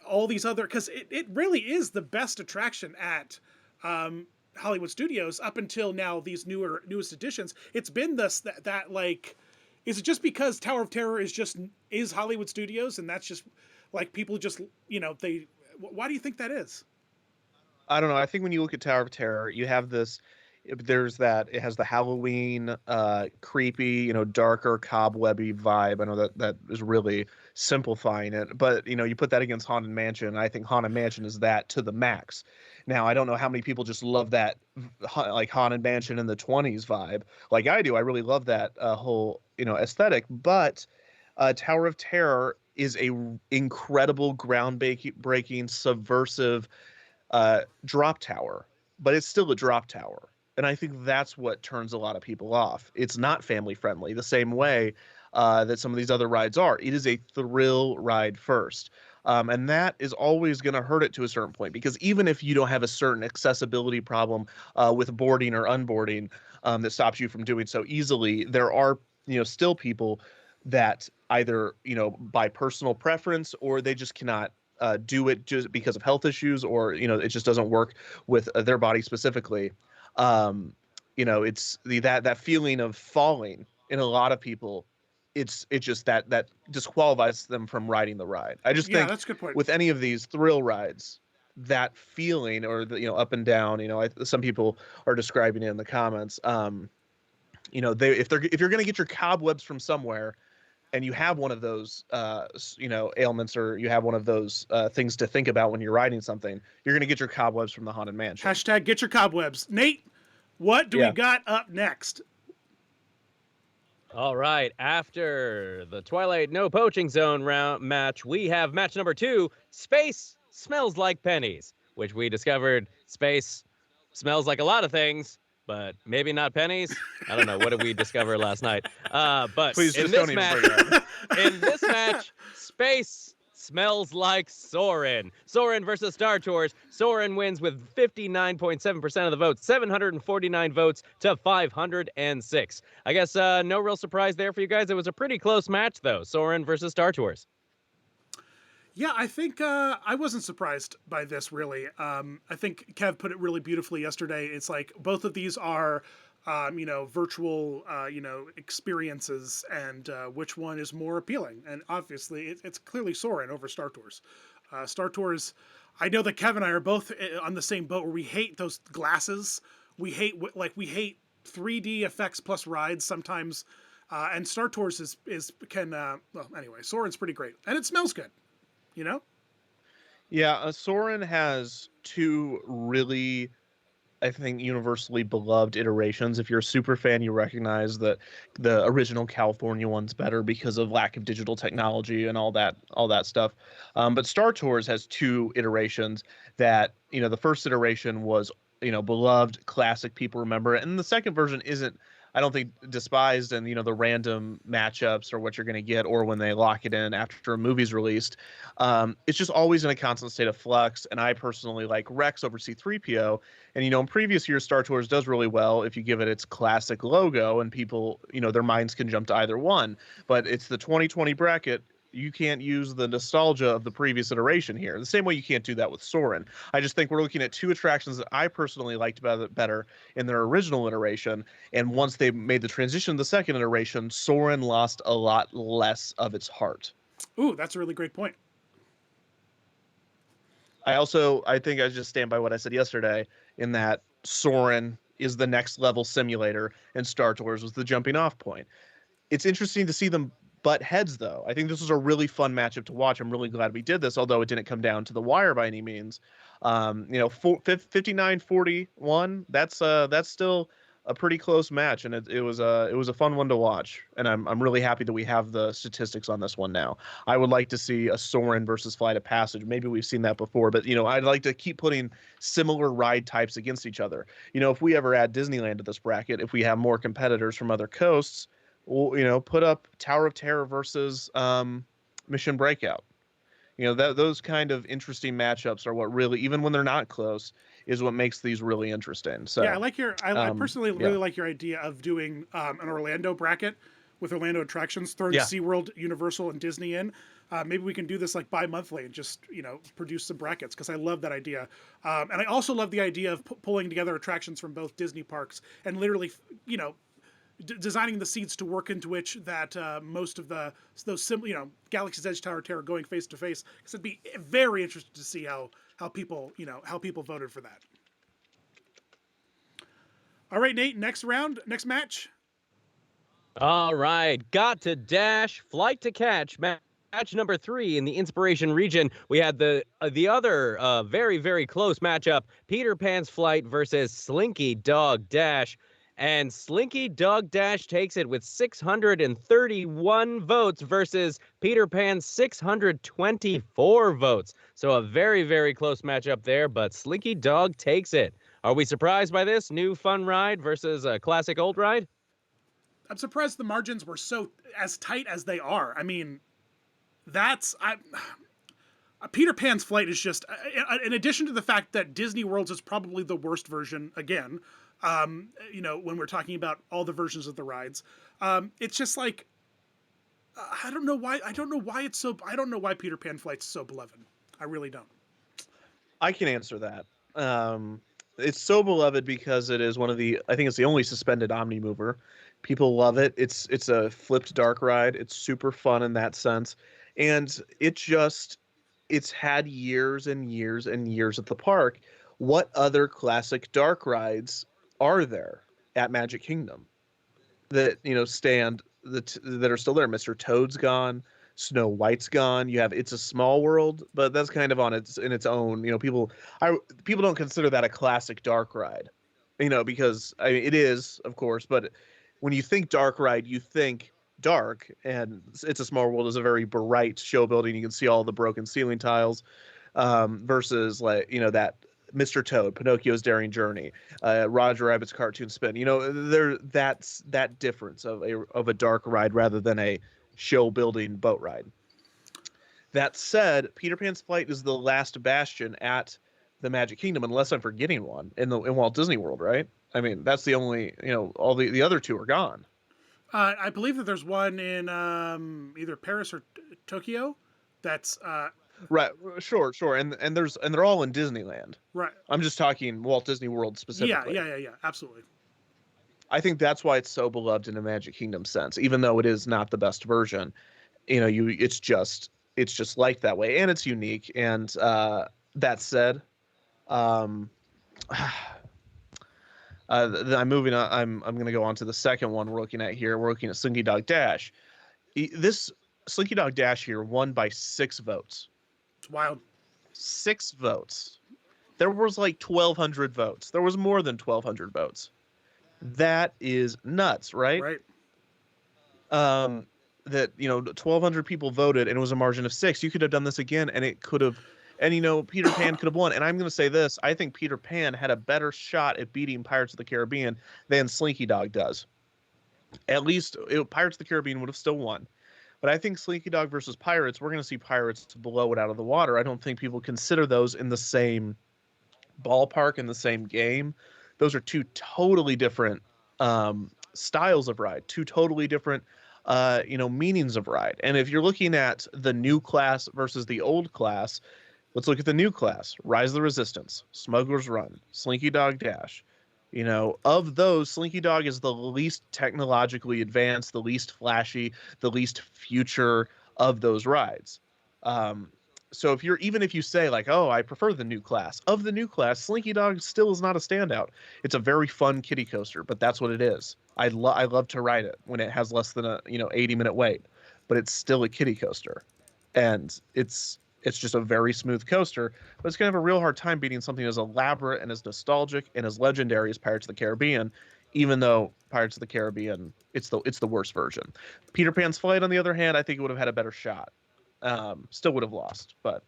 all these other, because it really is the best attraction at Hollywood Studios up until now. These newest editions, it's been this that like, is it just because Tower of Terror is Hollywood Studios and that's just like people just they? Why do you think that is? I don't know. I think when you look at Tower of Terror, you have this. There's that. It has the Halloween, creepy, darker, cobwebby vibe. I know that is really simplifying it, but you put that against Haunted Mansion, and I think Haunted Mansion is that to the max. Now, I don't know how many people just love that, like Haunted Mansion in the 20s vibe, like I do. I really love that whole aesthetic, but Tower of Terror is a incredible, groundbreaking, subversive drop tower, but it's still a drop tower. And I think that's what turns a lot of people off. It's not family friendly the same way that some of these other rides are. It is a thrill ride first. And that is always going to hurt it to a certain point, because even if you don't have a certain accessibility problem with boarding or unboarding that stops you from doing so easily, there are still people that either by personal preference, or they just cannot do it just because of health issues, or it just doesn't work with their body specifically. It's that feeling of falling in a lot of people. It's just that disqualifies them from riding the ride. I just think that's a good point. With any of these thrill rides, that feeling, or the up and down, some people are describing it in the comments. If you're going to get your cobwebs from somewhere, and you have one of those, ailments, or you have one of those things to think about when you're riding something, you're going to get your cobwebs from the Haunted Mansion. Hashtag get your cobwebs. Nate, what do we got up next? All right, after the Twilight No Poaching Zone round match, we have match number 2, Space Smells Like Pennies, which we discovered space smells like a lot of things, but maybe not pennies. I don't know. What did we discover last night? But please just don't even bring it up. In this match, space smells like Soarin'. Soarin' versus Star Tours. Soarin' wins with 59.7% of the votes, 749 votes to 506. I guess no real surprise there for you guys. It was a pretty close match, though. Soarin' versus Star Tours. Yeah, I think I wasn't surprised by this, really. I think Kev put it really beautifully yesterday. It's like both of these are, virtual, experiences, and which one is more appealing. And obviously, it's clearly Soarin' over Star Tours. Star Tours, I know that Kev and I are both on the same boat where we hate those glasses. We hate 3D effects plus rides sometimes. And Star Tours anyway, Soarin's pretty great. And it smells good. Yeah, Soarin' has two really, I think, universally beloved iterations. If you're a super fan, you recognize that the original California one's better because of lack of digital technology and all that stuff. But Star Tours has two iterations that, the first iteration was, beloved, classic, people remember it. And the second version isn't, I don't think, despised, and the random matchups or what you're going to get, or when they lock it in after a movie's released. It's just always in a constant state of flux. And I personally like Rex over C-3PO. And in previous years, Star Tours does really well if you give it its classic logo, and people, their minds can jump to either one. But it's the 2020 bracket. You can't use the nostalgia of the previous iteration here. The same way you can't do that with Soarin'. I just think we're looking at two attractions that I personally liked better in their original iteration. And once they made the transition to the second iteration, Soarin' lost a lot less of its heart. Ooh, that's a really great point. I think I just stand by what I said yesterday, in that Soarin' is the next level simulator and Star Tours was the jumping off point. It's interesting to see them butt heads, though. I think this was a really fun matchup to watch. I'm really glad we did this, although it didn't come down to the wire by any means. 59-41, that's still a pretty close match, and it was a fun one to watch. And I'm really happy that we have the statistics on this one now. I would like to see a Soarin' versus Flight of Passage. Maybe we've seen that before, but I'd like to keep putting similar ride types against each other. If we ever add Disneyland to this bracket, if we have more competitors from other coasts, we'll put up Tower of Terror versus Mission Breakout. Those kind of interesting matchups are what really, even when they're not close, is what makes these really interesting. So yeah, I like your. I personally really like your idea of doing an Orlando bracket with Orlando attractions, throwing SeaWorld, Universal, and Disney in. Maybe we can do this like bi-monthly and just produce some brackets, because I love that idea. And I also love the idea of pulling together attractions from both Disney parks and literally designing the seats to work into which that most of those Galaxy's Edge Tower Terror going face to face, because it'd be very interesting to see how people voted for that. All right, Nate, next match. All right, Got to Dash, Flight to Catch, match number 3 in the Inspiration region. We had the other very, very close matchup, Peter Pan's Flight versus Slinky Dog Dash. And Slinky Dog Dash takes it with 631 votes versus Peter Pan's 624 votes. So a very, very close matchup there, but Slinky Dog takes it. Are we surprised by this new fun ride versus a classic old ride? I'm surprised the margins were so as tight as they are. I mean, Peter Pan's Flight is just, in addition to the fact that Disney World's is probably the worst version again, when we're talking about all the versions of the rides, it's just like, I don't know why Peter Pan Flight's so beloved. I really don't. I can answer that. It's so beloved because it is I think it's the only suspended Omni-Mover. People love it. It's a flipped dark ride. It's super fun in that sense. And it's had years and years and years at the park. What other classic dark rides are there at Magic Kingdom that that are still there? Mr. Toad's gone, Snow White's gone. You have It's a Small World, but that's kind of in its own. People don't consider that a classic dark ride, because it is, of course. But when you think dark ride, you think dark, and It's a Small World is a very bright show building. You can see all the broken ceiling tiles, versus that Mr. Toad, Pinocchio's Daring Journey, Roger Rabbit's Cartoon Spin. That's that difference of a dark ride rather than a show building boat ride. That said, Peter Pan's Flight is the last bastion at the Magic Kingdom, unless I'm forgetting one in Walt Disney World, right? I mean, that's the only, all the other two are gone. I believe that there's one in either Paris or Tokyo. That's right. Sure. And they're all in Disneyland. Right. I'm just talking Walt Disney World specifically. Yeah. Absolutely. I think that's why it's so beloved in a Magic Kingdom sense, even though it is not the best version. It's just like that way, and it's unique. And that said, I'm moving on. I'm going to go on to the second one we're looking at here. We're looking at Slinky Dog Dash. This Slinky Dog Dash here won by 6 votes. It's wild. 6 votes. There was like 1,200 votes. There was more than 1,200 votes. That is nuts, right? Right. That 1,200 people voted, and it was a margin of 6. You could have done this again, and it could have. And Peter Pan could have won. And I'm going to say this: I think Peter Pan had a better shot at beating Pirates of the Caribbean than Slinky Dog does. At least Pirates of the Caribbean would have still won. But I think Slinky Dog versus Pirates, we're going to see Pirates blow it out of the water. I don't think people consider those in the same ballpark, in the same game. Those are two totally different styles of ride, two totally different meanings of ride. And if you're looking at the new class versus the old class, let's look at the new class: Rise of the Resistance, Smuggler's Run, Slinky Dog Dash. Of those, Slinky Dog is the least technologically advanced, the least flashy, the least future of those rides. So if you say like, oh, I prefer the new class, of the new class, Slinky Dog still is not a standout. It's a very fun kiddie coaster, but that's what it is. I love to ride it when it has less than a 80-minute wait, but it's still a kiddie coaster, and it's just a very smooth coaster. But it's gonna have a real hard time beating something as elaborate and as nostalgic and as legendary as Pirates of the Caribbean, even though Pirates of the Caribbean it's the worst version. Peter Pan's Flight, on the other hand, I think it would have had a better shot. Still would have lost, but.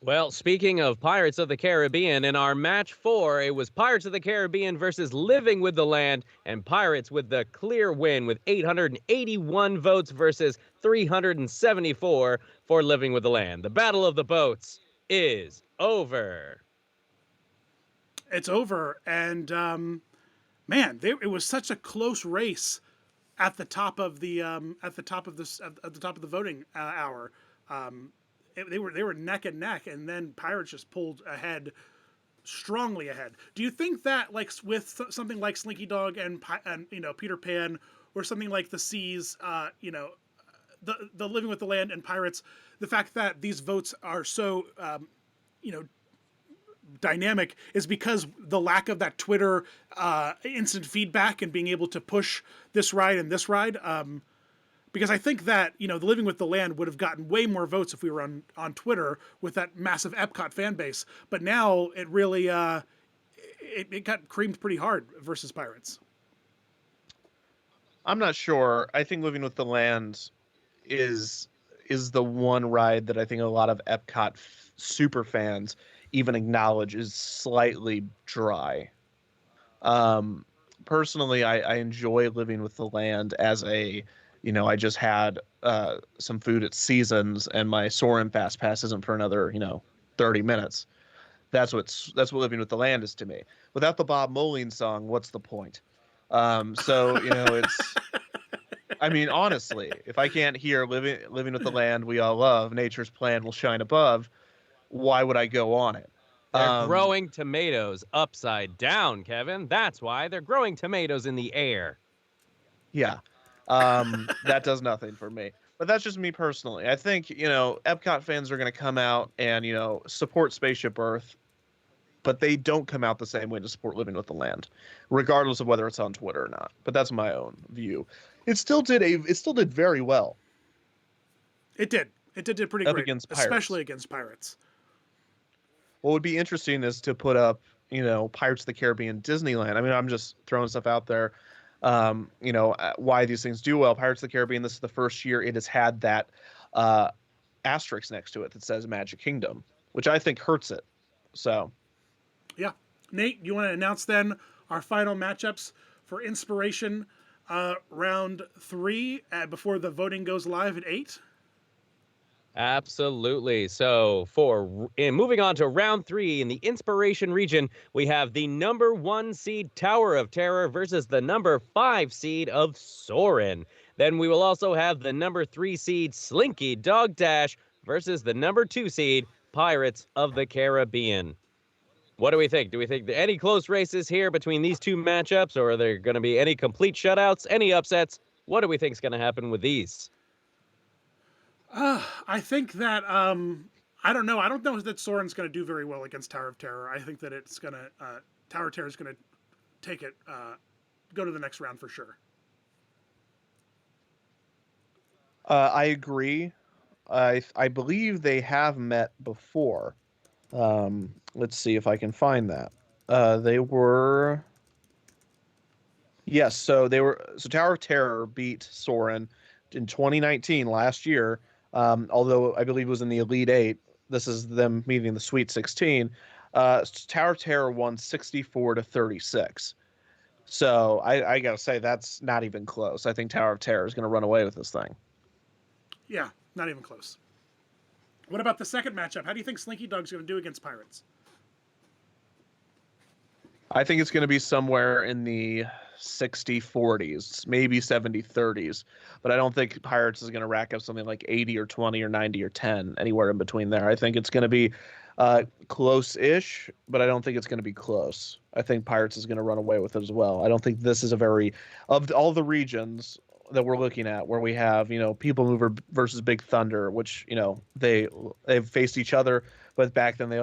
Well, speaking of Pirates of the Caribbean, in our match 4, it was Pirates of the Caribbean versus Living with the Land, and Pirates with the clear win with 881 votes versus 374 for Living with the Land. The Battle of the Boats is over. it's over. And man, it was such a close race at the top of the voting hour. They were neck and neck, and then Pirates just pulled ahead, strongly ahead. Do you think that, like, with something like Slinky Dog and Peter Pan, or something like the Seas, the Living with the Land and Pirates, the fact that these votes are so dynamic is because the lack of that Twitter instant feedback and being able to push this ride and this ride? Because I think that, the Living with the Land would have gotten way more votes if we were on Twitter with that massive Epcot fan base. But now it really it got creamed pretty hard versus Pirates. I'm not sure. I think Living with the Land is the one ride that I think a lot of Epcot super fans even acknowledge is slightly dry. Personally, I enjoy Living with the Land as a, I just had some food at Seasons, and my Soarin' Fast Pass isn't for another, 30 minutes. That's what Living with the Land is to me. Without the Bob Moline song, what's the point? It's, I mean, honestly, if I can't hear Living with the Land we all love, Nature's Plan will shine above, why would I go on it? They're growing tomatoes upside down, Kevin. That's why they're growing tomatoes in the air. Yeah. That does nothing for me. But that's just me personally. I think, Epcot fans are going to come out and, support Spaceship Earth, but they don't come out the same way to support Living with the Land, regardless of whether it's on Twitter or not. But that's my own view. It still did very well. It did pretty up great, against Pirates. Especially against Pirates. What would be interesting is to put up, Pirates of the Caribbean Disneyland. I mean, I'm just throwing stuff out there. Why these things do well. Pirates of the Caribbean, this is the first year it has had that asterisk next to it that says Magic Kingdom, which I think hurts it. So, yeah. Nate, you want to announce then our final matchups for Inspiration round 3 before the voting goes live at 8? Absolutely. So moving on to round 3 in the Inspiration region, we have the number 1 seed Tower of Terror versus the number 5 seed of Soarin'. Then we will also have the number 3 seed Slinky Dog Dash versus the number 2 seed Pirates of the Caribbean. What do we think? Do we think any close races here between these two matchups, or are there going to be any complete shutouts, any upsets? What do we think is going to happen with these? I think that I don't know. I don't know that Soarin's going to do very well against Tower of Terror. I think that it's going to Tower of Terror is going to take it, go to the next round for sure. I agree. I believe they have met before. Let's see if I can find that. They were. Yes, so Tower of Terror beat Soarin' in 2019, last year. Although I believe it was in the Elite 8. This is them meeting the Sweet 16. Tower of Terror won 64-36. So I got to say, that's not even close. I think Tower of Terror is going to run away with this thing. Yeah, not even close. What about the second matchup? How do you think Slinky Dog's going to do against Pirates? I think it's going to be somewhere in the 60-40s, maybe 70-30s. But I don't think Pirates is going to rack up something like 80 or 20 or 90 or 10, anywhere in between there. I think it's going to be close-ish, but I don't think it's going to be close. I think Pirates is going to run away with it as well. I don't think this is of all the regions that we're looking at, where we have, People Mover versus Big Thunder, which, they've faced each other, but back then they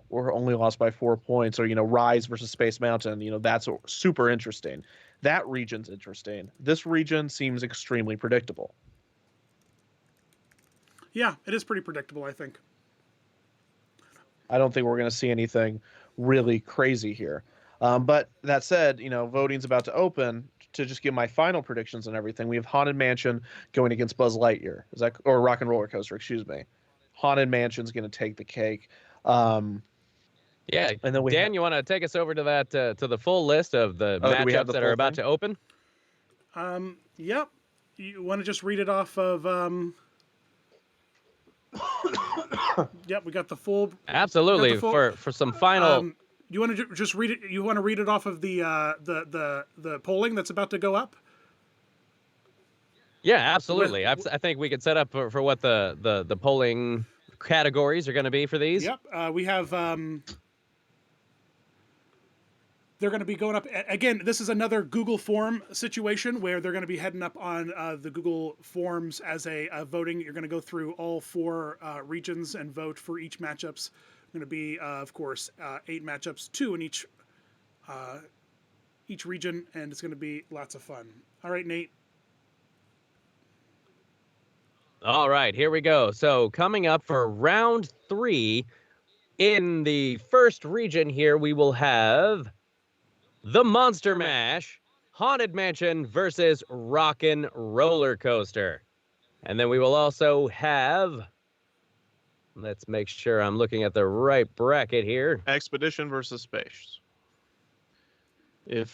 were only lost by 4 points, or, Rise versus Space Mountain, that's super interesting. That region's interesting. This region seems extremely predictable. Yeah, it is pretty predictable, I think. I don't think we're going to see anything really crazy here. But that said, voting's about to open. To just give my final predictions and everything, we have Haunted Mansion going against Buzz Lightyear. Or Rock and Roller Coaster, excuse me. Haunted Mansion's going to take the cake. Yeah, and then Dan, you want to take us over to that to the full list of the matchups that are about to open? Yep. You want to just read it off of? Yep, we got the full. Absolutely. For some final. You want to just read it? You want to read it off of the polling that's about to go up? Yeah, absolutely. I think we could set up for what the polling categories are going to be for these. Yep. We have. They're going to be going up again. This is another Google form situation where they're going to be heading up on the Google Forms as a voting. You're going to go through all 4 regions and vote for each matchups. Going to be, of course, 8 matchups, 2 in each region, and it's going to be lots of fun. All right, Nate. All right, here we go. So coming up for round 3, in the first region here, we will have the Monster Mash, Haunted Mansion versus Rockin' Roller Coaster. And then we will also have, let's make sure I'm looking at the right bracket here. Expedition versus Space. It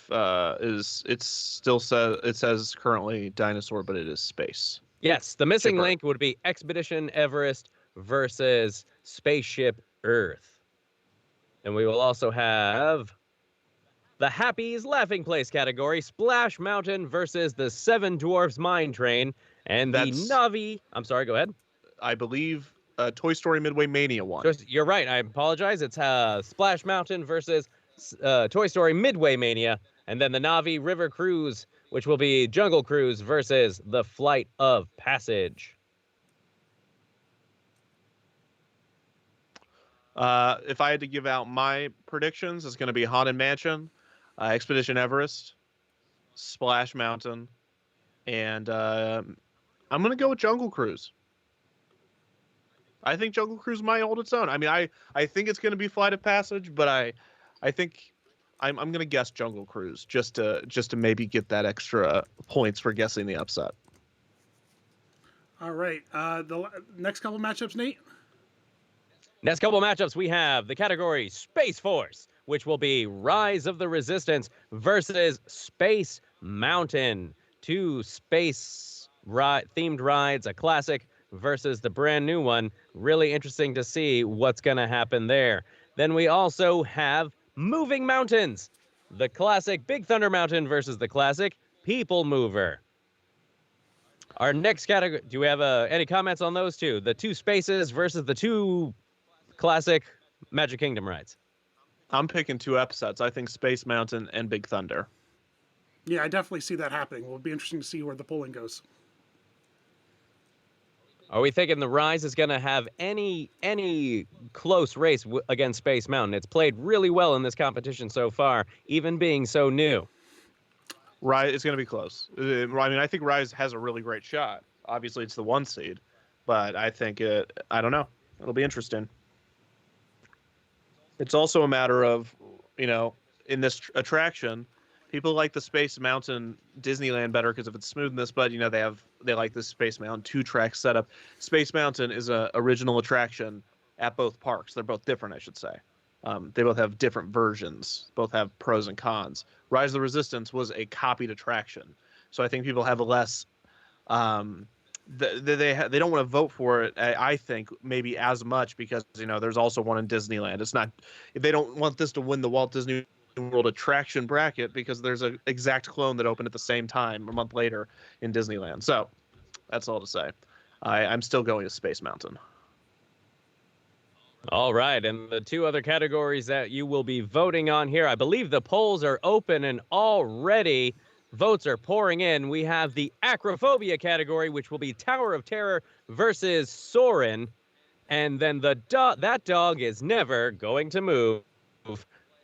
says currently Dinosaur, but it is Space. Yes, the missing link would be Expedition Everest versus Spaceship Earth. And we will also have the Happy's Laughing Place category, Splash Mountain versus the Seven Dwarfs Mine Train, and the Navi. I'm sorry, go ahead. I believe Toy Story Midway Mania won. You're right. I apologize. It's Splash Mountain versus Toy Story Midway Mania, and then the Navi River Cruise, which will be Jungle Cruise versus the Flight of Passage. If I had to give out my predictions, it's going to be Haunted Mansion, Expedition Everest, Splash Mountain, and I'm going to go with Jungle Cruise. I think Jungle Cruise might hold its own. I mean, I think it's going to be Flight of Passage, but I think I'm going to guess Jungle Cruise just to maybe get that extra points for guessing the upset. All right. The next couple matchups, Nate? Next couple matchups, we have the category Space Force, which will be Rise of the Resistance versus Space Mountain. 2 space themed rides, a classic versus the brand new one. Really interesting to see what's going to happen there. Then we also have Moving Mountains, the classic Big Thunder Mountain versus the classic People Mover. Our next category, do we have any comments on those two? The 2 spaces versus the 2 classic Magic Kingdom rides. I'm picking 2 upsets. I think Space Mountain and Big Thunder. Yeah, I definitely see that happening. It'll be interesting to see where the polling goes. Are we thinking the Rise is going to have any close race against Space Mountain? It's played really well in this competition so far, even being so new. Rise is going to be close. I mean, I think Rise has a really great shot. Obviously, it's the 1 seed, but I think I don't know. It'll be interesting. It's also a matter of, in this attraction, people like the Space Mountain Disneyland better because of its smoothness, but they like the Space Mountain 2-track setup. Space Mountain is a original attraction at both parks. They're both different, I should say. They both have different versions. Both have pros and cons. Rise of the Resistance was a copied attraction, so I think people have a less. They don't want to vote for it. I think maybe as much because there's also one in Disneyland. It's not. They don't want this to win the Walt Disney World attraction bracket because there's an exact clone that opened at the same time a month later in Disneyland. So that's all to say. I'm still going to Space Mountain. All right, and the 2 other categories that you will be voting on here, I believe the polls are open and already votes are pouring in. We have the Acrophobia category, which will be Tower of Terror versus Soarin', and then that dog is never going to move.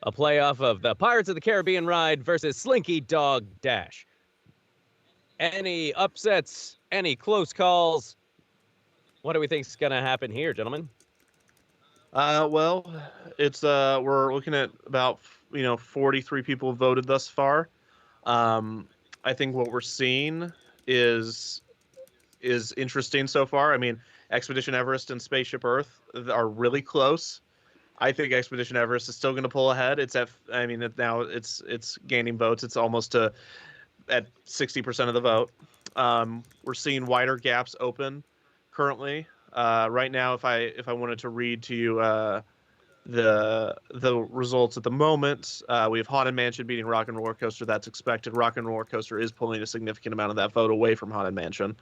A playoff of the Pirates of the Caribbean ride versus Slinky Dog Dash. Any upsets? Any close calls? What do we think is going to happen here, gentlemen? Well, it's we're looking at about 43 people voted thus far. I think what we're seeing is interesting so far. I mean, Expedition Everest and Spaceship Earth are really close. I think Expedition Everest is still going to pull ahead. Now it's gaining votes. It's almost at 60% of the vote. We're seeing wider gaps open currently. Right now, if I wanted to read to you the the results at the moment. We have Haunted Mansion beating Rock and Roller Coaster. That's expected. Rock and Roller Coaster is pulling a significant amount of that vote away from Haunted Mansion.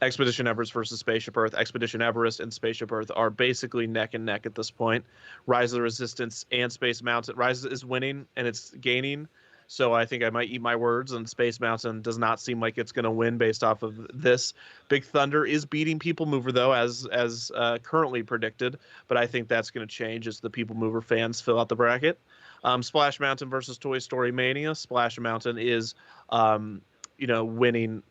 Expedition Everest versus Spaceship Earth. Expedition Everest and Spaceship Earth are basically neck and neck at this point. Rise of the Resistance and Space Mountain. Rise is winning and it's gaining. So I think I might eat my words, and Space Mountain does not seem like it's going to win based off of this. Big Thunder is beating People Mover, though, as currently predicted, but I think that's going to change as the People Mover fans fill out the bracket. Splash Mountain versus Toy Story Mania. Splash Mountain is, winning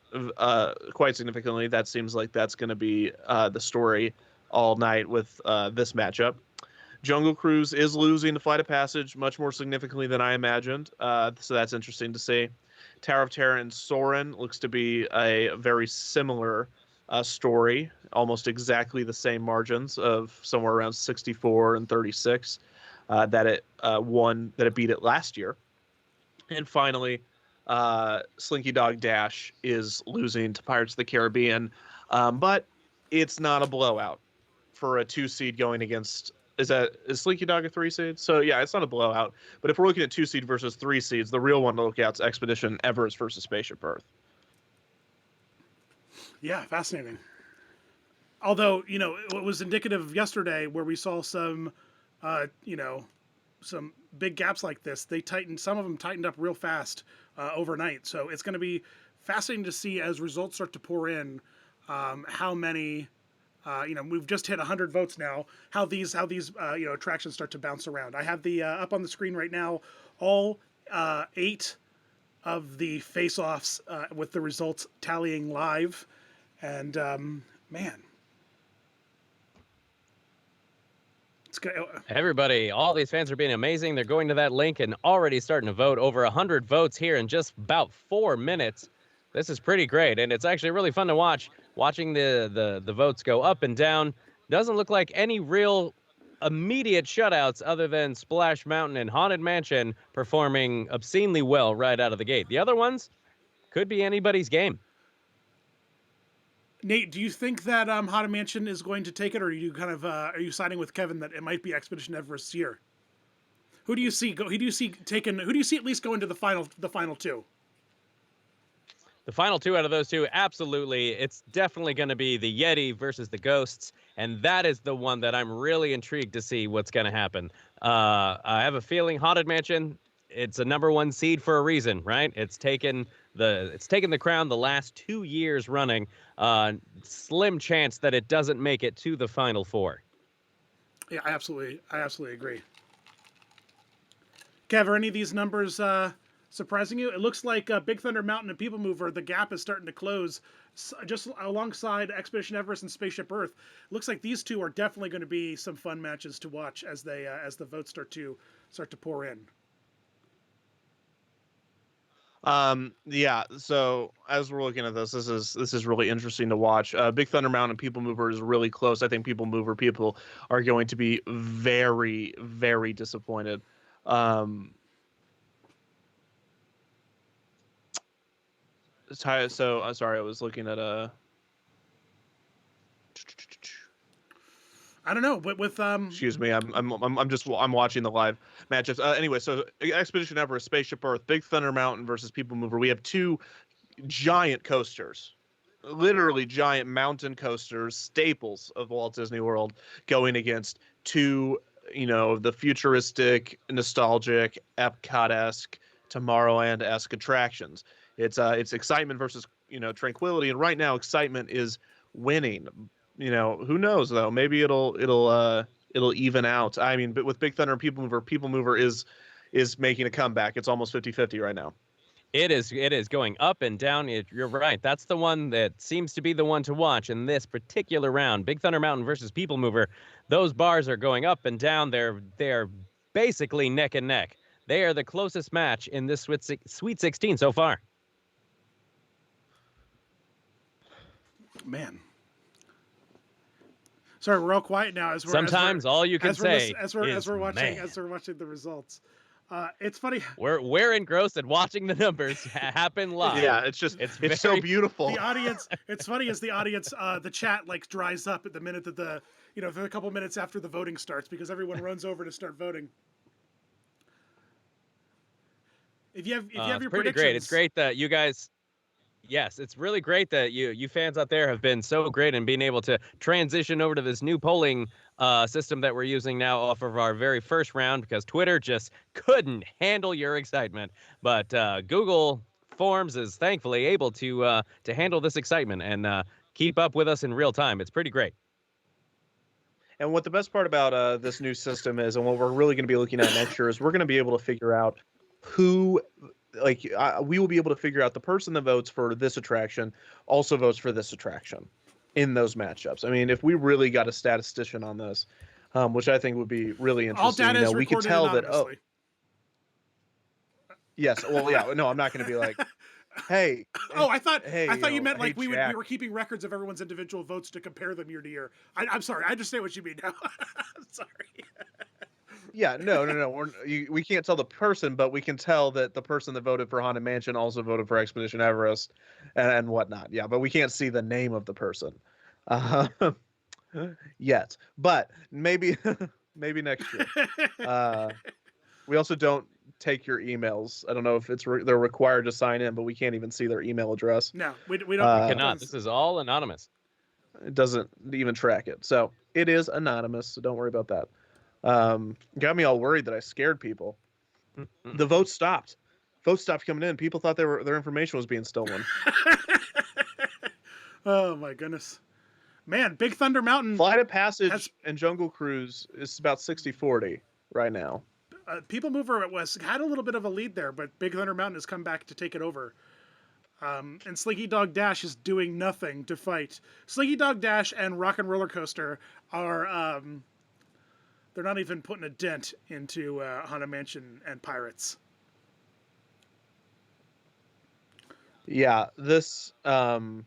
quite significantly. That seems like that's going to be the story all night with this matchup. Jungle Cruise is losing to Flight of Passage much more significantly than I imagined, so that's interesting to see. Tower of Terror and Soarin' looks to be a very similar story, almost exactly the same margins of somewhere around 64 and 36 that it beat it last year. And finally, Slinky Dog Dash is losing to Pirates of the Caribbean, but it's not a blowout for a 2 seed going against. Is Slinky Dog a 3 seed? So yeah, it's not a blowout. But if we're looking at 2 seed versus 3 seeds, the real one to look at is Expedition Everest versus Spaceship Earth. Yeah, fascinating. Although, it was indicative of yesterday where we saw some, some big gaps like this. Some of them tightened up real fast overnight. So it's going to be fascinating to see as results start to pour in, how many. We've just hit 100 votes now. How these attractions start to bounce around. I have the up on the screen right now all 8 of the face-offs with the results tallying live, and man, it's good. Everybody, all these fans are being amazing. They're going to that link and already starting to vote. Over 100 votes here in just about 4 minutes. This is pretty great, and it's actually really fun to watch. Watching the votes go up and down. Doesn't look like any real immediate shutouts other than Splash Mountain and Haunted Mansion performing obscenely well right out of the gate. The other ones could be anybody's game. Nate, do you think that Haunted Mansion is going to take it, or are you are you siding with Kevin that it might be Expedition Everest's year? Who do you see at least go into the final 2? The final 2 out of those 2, absolutely. It's definitely going to be the Yeti versus the Ghosts, and that is the one that I'm really intrigued to see what's going to happen. I have a feeling Haunted Mansion, it's a #1 seed for a reason, right? It's taken the crown the last 2 years running. Slim chance that it doesn't make it to the final 4. Yeah, I absolutely agree. Kev, are any of these numbers surprising you? It looks like Big Thunder Mountain and People Mover, the gap is starting to close just alongside Expedition Everest and Spaceship Earth. It looks like these 2 are definitely going to be some fun matches to watch as the votes start to pour in. Yeah, so as we're looking at this is really interesting to watch. Big Thunder Mountain and People Mover is really close. I think People Mover people are going to be very, very disappointed. So I'm sorry, I was looking at I don't know, but with Excuse me, I'm watching the live matchups. Anyway, so Expedition Everest, Spaceship Earth, Big Thunder Mountain versus People Mover. We have 2 giant coasters, literally giant mountain coasters, staples of Walt Disney World, going against 2, the futuristic, nostalgic, Epcot-esque, Tomorrowland-esque attractions. It's excitement versus tranquility, and right now excitement is winning. Who knows though? Maybe it'll even out. I mean, but with Big Thunder and People Mover is making a comeback. It's almost 50-50 right now. It is going up and down. You're right. That's the one that seems to be the one to watch in this particular round. Big Thunder Mountain versus People Mover. Those bars are going up and down. They're basically neck and neck. They are the closest match in this Sweet 16 so far. Man. Sorry, we're all quiet now. Sometimes all you can say as we're watching the results. It's funny. We're engrossed in watching the numbers happen live. Yeah, it's so beautiful. The audience. It's funny as the audience, the chat like dries up at the minute that for a couple minutes after the voting starts because everyone runs over to start voting. If you have your pretty predictions, great. It's great that you guys. Yes, it's really great that you fans out there have been so great in being able to transition over to this new polling system that we're using now off of our very first round because Twitter just couldn't handle your excitement. But Google Forms is thankfully able to handle this excitement and keep up with us in real time. It's pretty great. And what the best part about this new system is, and what we're really going to be looking at next year, is we're going to be able to figure out who. We will be able to figure out the person that votes for this attraction also votes for this attraction in those matchups. I mean, if we really got a statistician on this, which I think would be really interesting, all data is we could tell that. Oh, anonymously. yes. Well, yeah. No, I'm not going to be like, hey. Oh, I thought you meant like we were keeping records of everyone's individual votes to compare them year to year. I'm sorry. I understand what you mean now. I'm sorry. Yeah, no. We can't tell the person, but we can tell that the person that voted for Haunted Mansion also voted for Expedition Everest and whatnot. Yeah, but we can't see the name of the person yet. But maybe next year. We also don't take your emails. I don't know if they're required to sign in, but we can't even see their email address. No, we don't. We cannot. This is all anonymous. It doesn't even track it. So it is anonymous, so don't worry about that. Got me all worried that I scared people. The votes stopped. Votes stopped coming in. People thought their information was being stolen. Oh my goodness, man! Big Thunder Mountain Flight of Passage and Jungle Cruise is about 60-40 right now. People Mover had a little bit of a lead there, but Big Thunder Mountain has come back to take it over. And Slinky Dog Dash is doing nothing to fight. Slinky Dog Dash and Rock and Roller Coaster are. They're not even putting a dent into Haunted Mansion and Pirates. Yeah, this. We're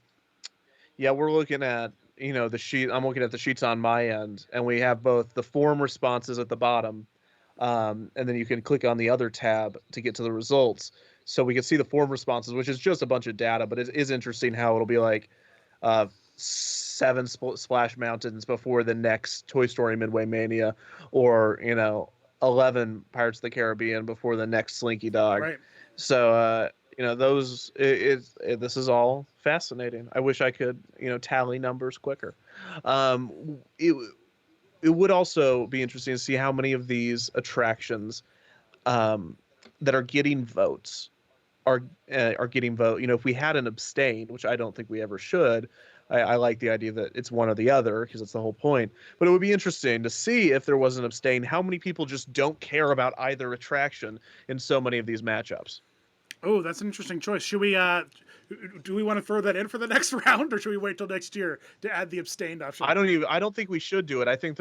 looking at the sheet. I'm looking at the sheets on my end, and we have both the form responses at the bottom, and then you can click on the other tab to get to the results. So we can see the form responses, which is just a bunch of data, but it is interesting how it'll be like 7 Splash Mountains before the next Toy Story Midway Mania, or 11 Pirates of the Caribbean before the next Slinky Dog. Right. So those this is all fascinating. I wish I could tally numbers quicker. It would also be interesting to see how many of these attractions that are getting votes are getting vote. If we had an abstain, which I don't think we ever should. I like the idea that it's one or the other because it's the whole point. But it would be interesting to see if there was an abstain, how many people just don't care about either attraction in so many of these matchups. Oh, that's an interesting choice. Should we? Do we want to throw that in for the next round, or should we wait till next year to add the abstained option? I don't think we should do it. I think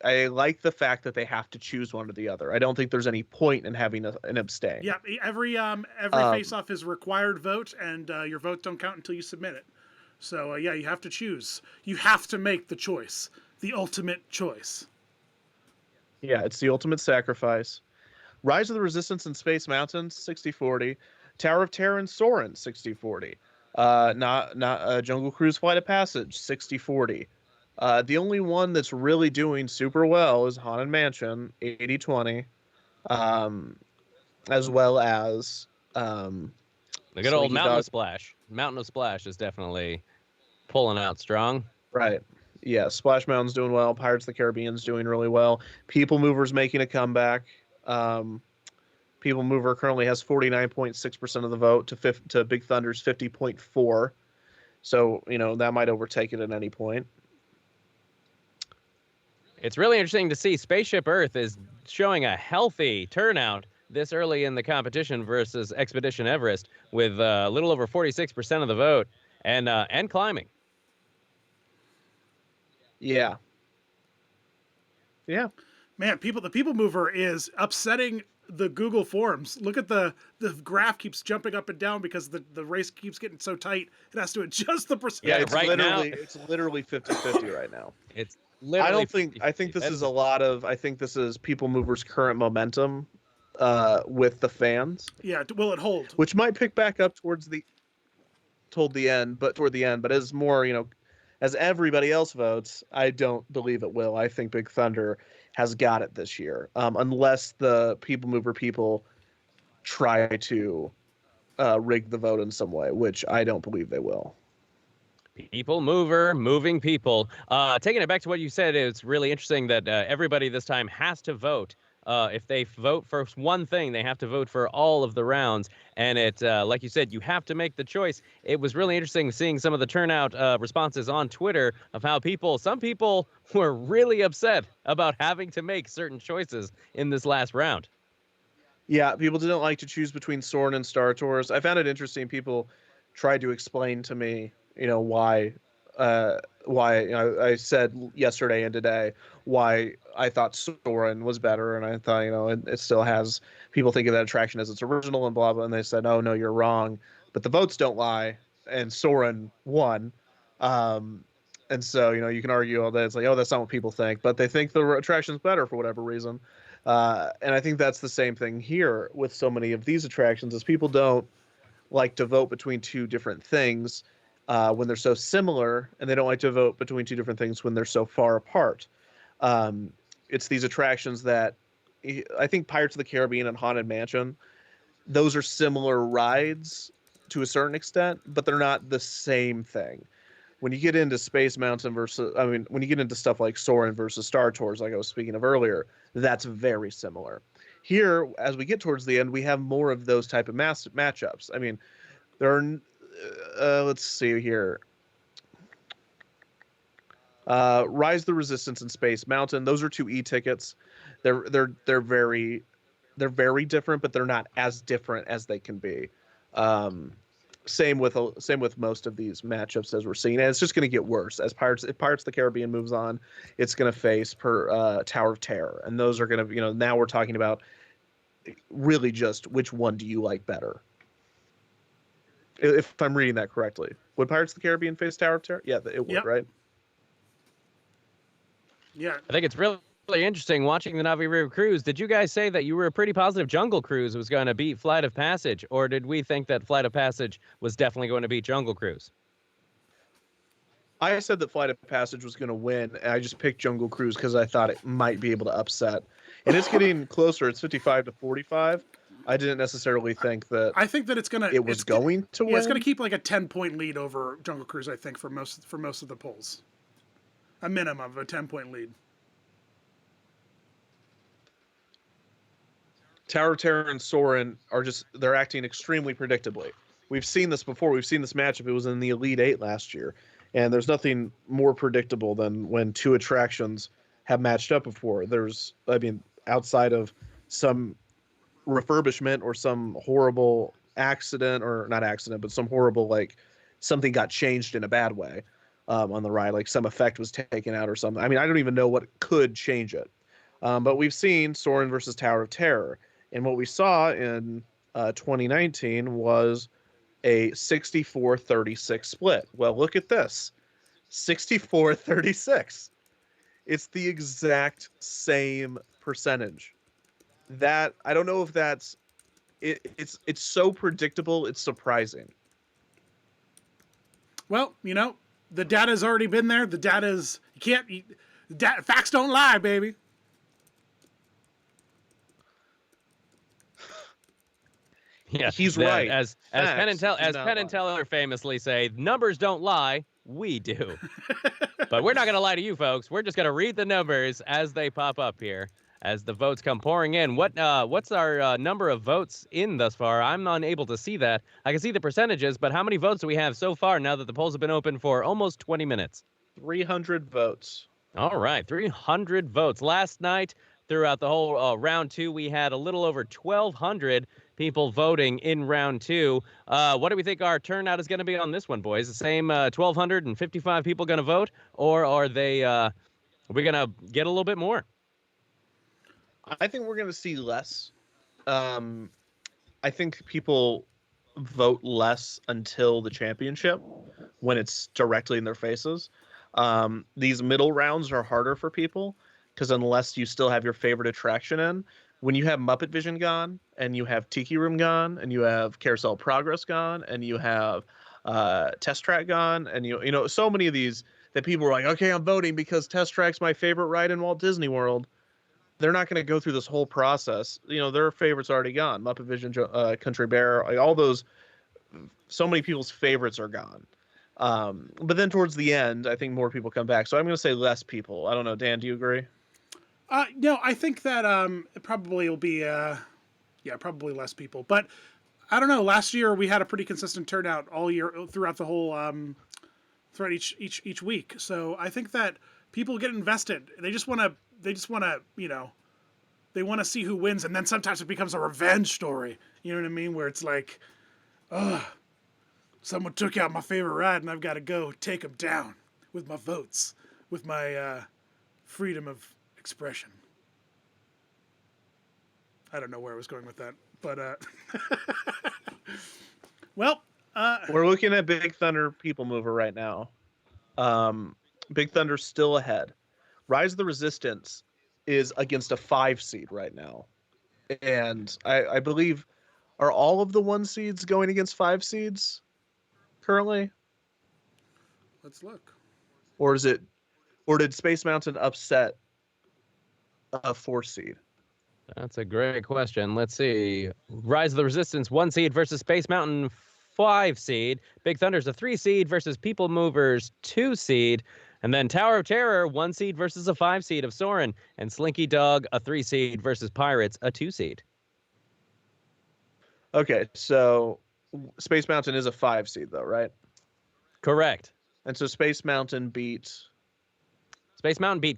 I like the fact that they have to choose one or the other. I don't think there's any point in having an abstain. Yeah, every face-off is required vote, and your votes don't count until you submit it. So you have to choose. You have to make the choice, the ultimate choice. Yeah, it's the ultimate sacrifice. Rise of the Resistance and Space Mountain, 60-40. Tower of Terror and Soarin', 60-40. Not Jungle Cruise Flight of Passage, 60-40. The only one that's really doing super well is Haunted Mansion, 80-20. As well as the good old Mountain of Splash. Mountain of Splash is definitely pulling out strong. Right. Yeah, Splash Mountain's doing well. Pirates of the Caribbean's doing really well. People Mover's making a comeback. People Mover currently has 49.6% of the vote to Big Thunder's 50.4%. So, that might overtake it at any point. It's really interesting to see Spaceship Earth is showing a healthy turnout this early in the competition versus Expedition Everest with a little over 46% of the vote and climbing. Yeah. Man, the People Mover is upsetting the Google Forms. Look at the graph keeps jumping up and down because the race keeps getting so tight. It has to adjust the percentage. Yeah, it's literally 50-50 right now. It's literally I think this is People Mover's current momentum with the fans. Yeah, will it hold? Which might pick back up toward the end, but as more, as everybody else votes, I don't believe it will. I think Big Thunder has got it this year, unless the People Mover people try to rig the vote in some way, which I don't believe they will. People mover, moving people. Taking it back to what you said, it's really interesting that everybody this time has to vote. If they vote for one thing, they have to vote for all of the rounds. And it, like you said, you have to make the choice. It was really interesting seeing some of the turnout responses on Twitter of how some people were really upset about having to make certain choices in this last round. Yeah, people didn't like to choose between Soren and Star Tours. I found it interesting. People tried to explain to me, why I said yesterday and today why I thought Soren was better, and I thought, it still has people think of that attraction as its original and blah blah, and they said, oh no, you're wrong, but the votes don't lie, and Soren won. And so, you can argue all that. It's like, oh, that's not what people think, but they think the attraction's better for whatever reason. And I think that's the same thing here with so many of these attractions, is people don't like to vote between two different things when they're so similar, and they don't like to vote between two different things when they're so far apart. It's these attractions that I think Pirates of the Caribbean and Haunted Mansion, those are similar rides to a certain extent, but they're not the same thing. When you get into Space Mountain when you get into stuff like Soarin' versus Star Tours, like I was speaking of earlier, that's very similar. Here, as we get towards the end, we have more of those type of matchups. I mean, there are, let's see here. Rise the Resistance and Space Mountain. Those are two e-tickets. They're very different, but they're not as different as they can be. Same with most of these matchups as we're seeing, and it's just going to get worse as Pirates of the Caribbean moves on. It's going to face Tower of Terror, and those are going to, now we're talking about really just which one do you like better. If I'm reading that correctly, would Pirates of the Caribbean face Tower of Terror? Yeah, it would, yep. Right? Yeah, I think it's really interesting watching the Navi River Cruise. Did you guys say that you were pretty positive Jungle Cruise was going to beat Flight of Passage, or did we think that Flight of Passage was definitely going to beat Jungle Cruise? I said that Flight of Passage was going to win, and I just picked Jungle Cruise because I thought it might be able to upset. And it's getting closer. It's 55-45. I didn't necessarily think that. I think that it was going to win. It's going to keep like a 10-point lead over Jungle Cruise. I think for most of the polls, a minimum of a 10-point lead. Tower of Terror and Soarin' they're acting extremely predictably. We've seen this before. We've seen this matchup. It was in the Elite Eight last year. And there's nothing more predictable than when two attractions have matched up before. Outside of some refurbishment or some horrible accident, or not accident, but some horrible, something got changed in a bad way on the ride, like some effect was taken out or something. I don't even know what could change it. But we've seen Soarin' versus Tower of Terror. And what we saw in 2019 was a 64-36 split. Well, look at this. 64-36. It's the exact same percentage. That, I don't know if that's it's so predictable, it's surprising. Well, the data's already been there. The data's facts don't lie, baby. Yeah, he's right. As Penn and Teller famously say, numbers don't lie, we do. But we're not going to lie to you folks. We're just going to read the numbers as they pop up here, as the votes come pouring in. What's our number of votes in thus far? I'm unable to see that. I can see the percentages, but how many votes do we have so far now that the polls have been open for almost 20 minutes? 300 votes. All right, 300 votes. Last night, throughout the whole round two, we had a little over 1,200 people voting in round two. What do we think our turnout is going to be on this one, boys? The same 1,255 people going to vote, or are we going to get a little bit more? I think we're going to see less. I think people vote less until the championship, when it's directly in their faces. These middle rounds are harder for people, because unless you still have your favorite attraction in, when you have Muppet Vision gone, and you have Tiki Room gone, and you have Carousel Progress gone, and you have Test Track gone, and you know so many of these that people are like, okay, I'm voting because Test Track's my favorite ride in Walt Disney World. They're not going to go through this whole process. You know, their favorites already gone. Muppet Vision, Country Bear, like all those. So many people's favorites are gone. But then towards the end, I think more people come back. So I'm going to say less people. I don't know, Dan, do you agree? No, I think that it probably will be probably less people. But I don't know. Last year we had a pretty consistent turnout all year throughout the whole throughout each week. So I think that people get invested. They just want to they want to see who wins, and then sometimes it becomes a revenge story. You know what I mean? Where it's like, someone took out my favorite ride, and I've got to go take them down with my votes, with my freedom of expression. I don't know where I was going with that, but well, we're looking at Big Thunder People Mover right now. Big Thunder's still ahead. Rise of the Resistance is against a 5 seed right now, and I believe, are all of the 1 seeds going against 5 seeds currently? Let's look. Or did Space Mountain upset a 4 seed? That's a great question. Let's see. Rise of the Resistance 1 seed versus Space Mountain 5 seed. Big Thunder's a 3 seed versus People Movers 2 seed. And then Tower of Terror 1 seed versus a 5 seed of Soarin'. And Slinky Dog a 3 seed versus Pirates a 2 seed. Okay, so Space Mountain is a 5 seed though, right? Correct. And so Space Mountain beat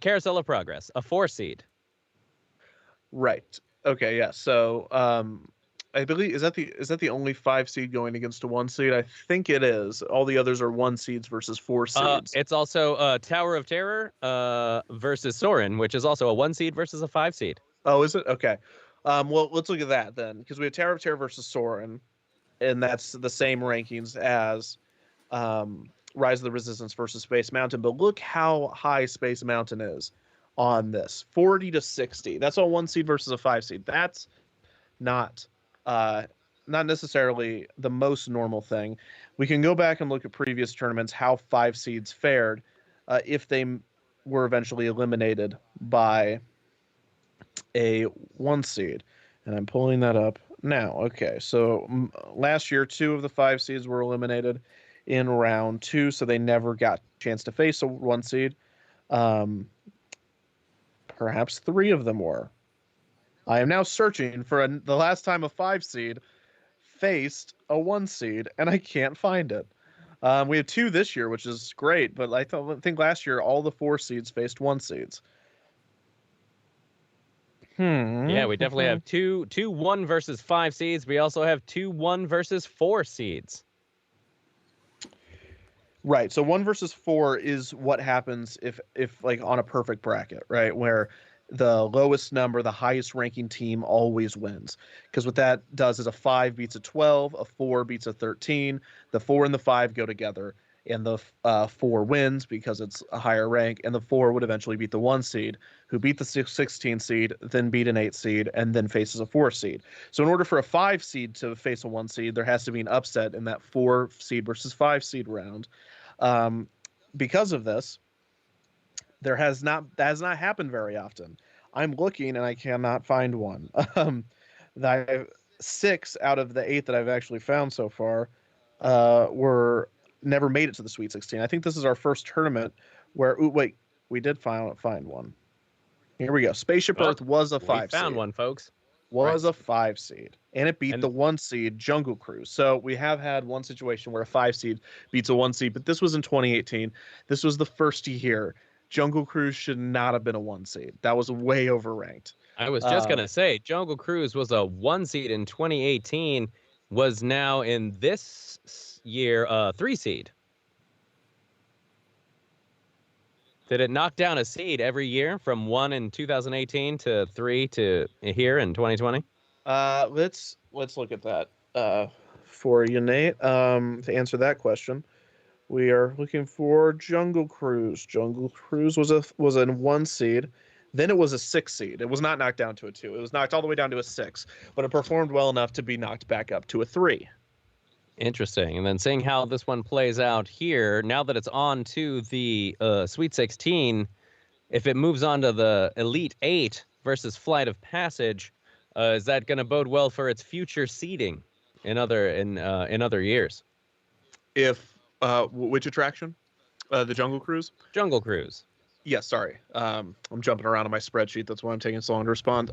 Carousel of Progress, a 4 seed. Right. Okay, yeah. So I believe is that the only 5 seed going against a 1 seed? I think it is. All the others are 1 seeds versus 4 seeds. It's also Tower of Terror versus Soarin', which is also a 1 seed versus a 5 seed. Oh, is it? Okay. Well, let's look at that then, because we have Tower of Terror versus Soarin', and that's the same rankings as Rise of the Resistance versus Space Mountain. But look how high Space Mountain is on this, 40 to 60. That's a 1 seed versus a 5 seed. That's not necessarily the most normal thing. We can go back and look at previous tournaments, how 5 seeds fared if they were eventually eliminated by a 1 seed. And I'm pulling that up now. Okay, so last year 2 of the 5 seeds were eliminated in round 2, so they never got a chance to face a 1 seed. Perhaps 3 of them were. I am now searching for the last time a 5 seed faced a 1 seed, and I can't find it. We have 2 this year, which is great, but I think last year all the 4 seeds faced 1 seeds. Yeah, we definitely have 2 1 versus 5 seeds. We also have 2 1 versus 4 seeds. Right. So 1 versus 4 is what happens if like on a perfect bracket, right? Where the lowest number, the highest ranking team always wins. Because what that does is a 5 beats a 12, a 4 beats a 13, the 4 and the 5 go together, and the 4 wins because it's a higher rank, and the 4 would eventually beat the 1 seed, who beat the 16 seed, then beat an 8 seed, and then faces a 4 seed. So in order for a 5 seed to face a 1 seed, there has to be an upset in that 4 seed versus 5 seed round. Because of this, that has not happened very often. I'm looking and I cannot find one. 6 out of the 8 that I've actually found so far were never made it to the Sweet 16. I think this is our first tournament where we did find one. Here we go. Spaceship Earth was a 5 seed. We found one, folks. Was a 5 seed, and it beat the 1 seed Jungle Cruise. So we have had one situation where a 5 seed beats a 1 seed, but this was in 2018. This was the first year Jungle Cruise should not have been a 1 seed. That was way overranked. I was just gonna say Jungle Cruise was a 1 seed in 2018, was now in this year 3 seed. Did it knock down a seed every year from 1 in 2018 to 3 to here in 2020? Let's look at that for you, Nate. To answer that question, we are looking for Jungle Cruise. Jungle Cruise was a 1 seed. Then it was a 6 seed. It was not knocked down to a 2. It was knocked all the way down to a 6, but it performed well enough to be knocked back up to a 3. Interesting. And then seeing how this one plays out here, now that it's on to the Sweet 16, if it moves on to the Elite 8 versus Flight of Passage, is that going to bode well for its future seeding in other years? If which attraction? The Jungle Cruise? Jungle Cruise. Yeah, sorry. I'm jumping around on my spreadsheet. That's why I'm taking so long to respond.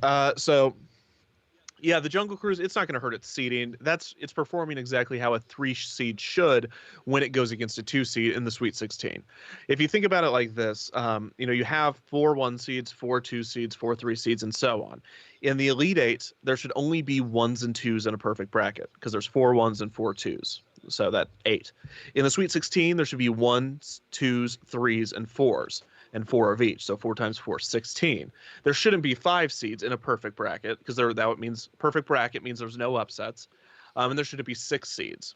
Yeah, the Jungle Cruise, it's not going to hurt its seeding. It's performing exactly how a 3 seed should when it goes against a 2 seed in the Sweet 16. If you think about it like this, you have 4 1 seeds, 4 2 seeds, 4 3 seeds, and so on. In the Elite 8, there should only be 1s and 2s in a perfect bracket because there's 4 1s and 4 2s. So that 8. In the Sweet 16, there should be 1s, 2s, 3s, and 4s. And 4 of each, so 4 times 4, 16. There shouldn't be 5 seeds in a perfect bracket because that means perfect bracket means there's no upsets, and there shouldn't be 6 seeds.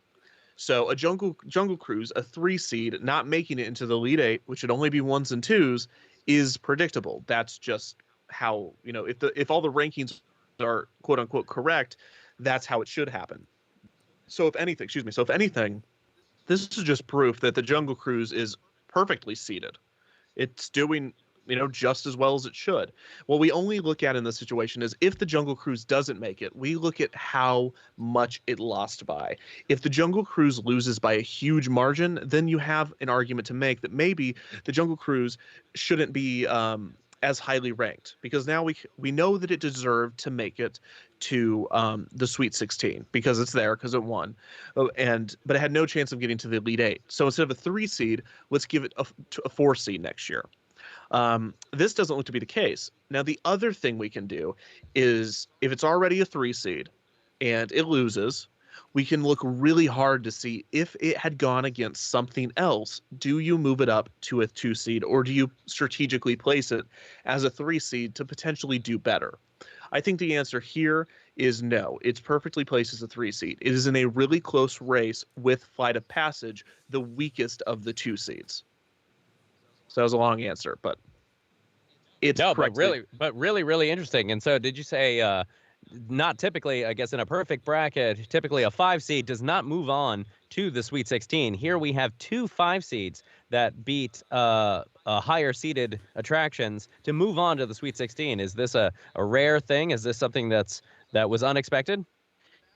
So a Jungle Cruise, a 3 seed, not making it into the Elite 8, which should only be 1s and 2s, is predictable. That's just how if all the rankings are quote unquote correct, that's how it should happen. So if anything, this is just proof that the Jungle Cruise is perfectly seeded. It's doing, just as well as it should. What we only look at in this situation is if the Jungle Cruise doesn't make it, we look at how much it lost by. If the Jungle Cruise loses by a huge margin, then you have an argument to make that maybe the Jungle Cruise shouldn't be as highly ranked, because now we know that it deserved to make it to the Sweet 16 because it's there, because it won, but it had no chance of getting to the Elite 8. So instead of a 3 seed, let's give it a 4 seed next year. This doesn't look to be the case. Now, the other thing we can do is if it's already a 3 seed and it loses, we can look really hard to see if it had gone against something else. Do you move it up to a 2 seed, or do you strategically place it as a 3 seed to potentially do better? I think the answer here is no. It's perfectly placed as a 3 seed. It is in a really close race with Flight of Passage, the weakest of the 2 seeds. So that was a long answer, but it's really interesting. And so did you say not typically, I guess in a perfect bracket, typically a 5 seed does not move on to the Sweet 16. Here we have 2 5 seeds that beat higher seeded attractions to move on to the Sweet 16. Is this a rare thing? Is this something that was unexpected?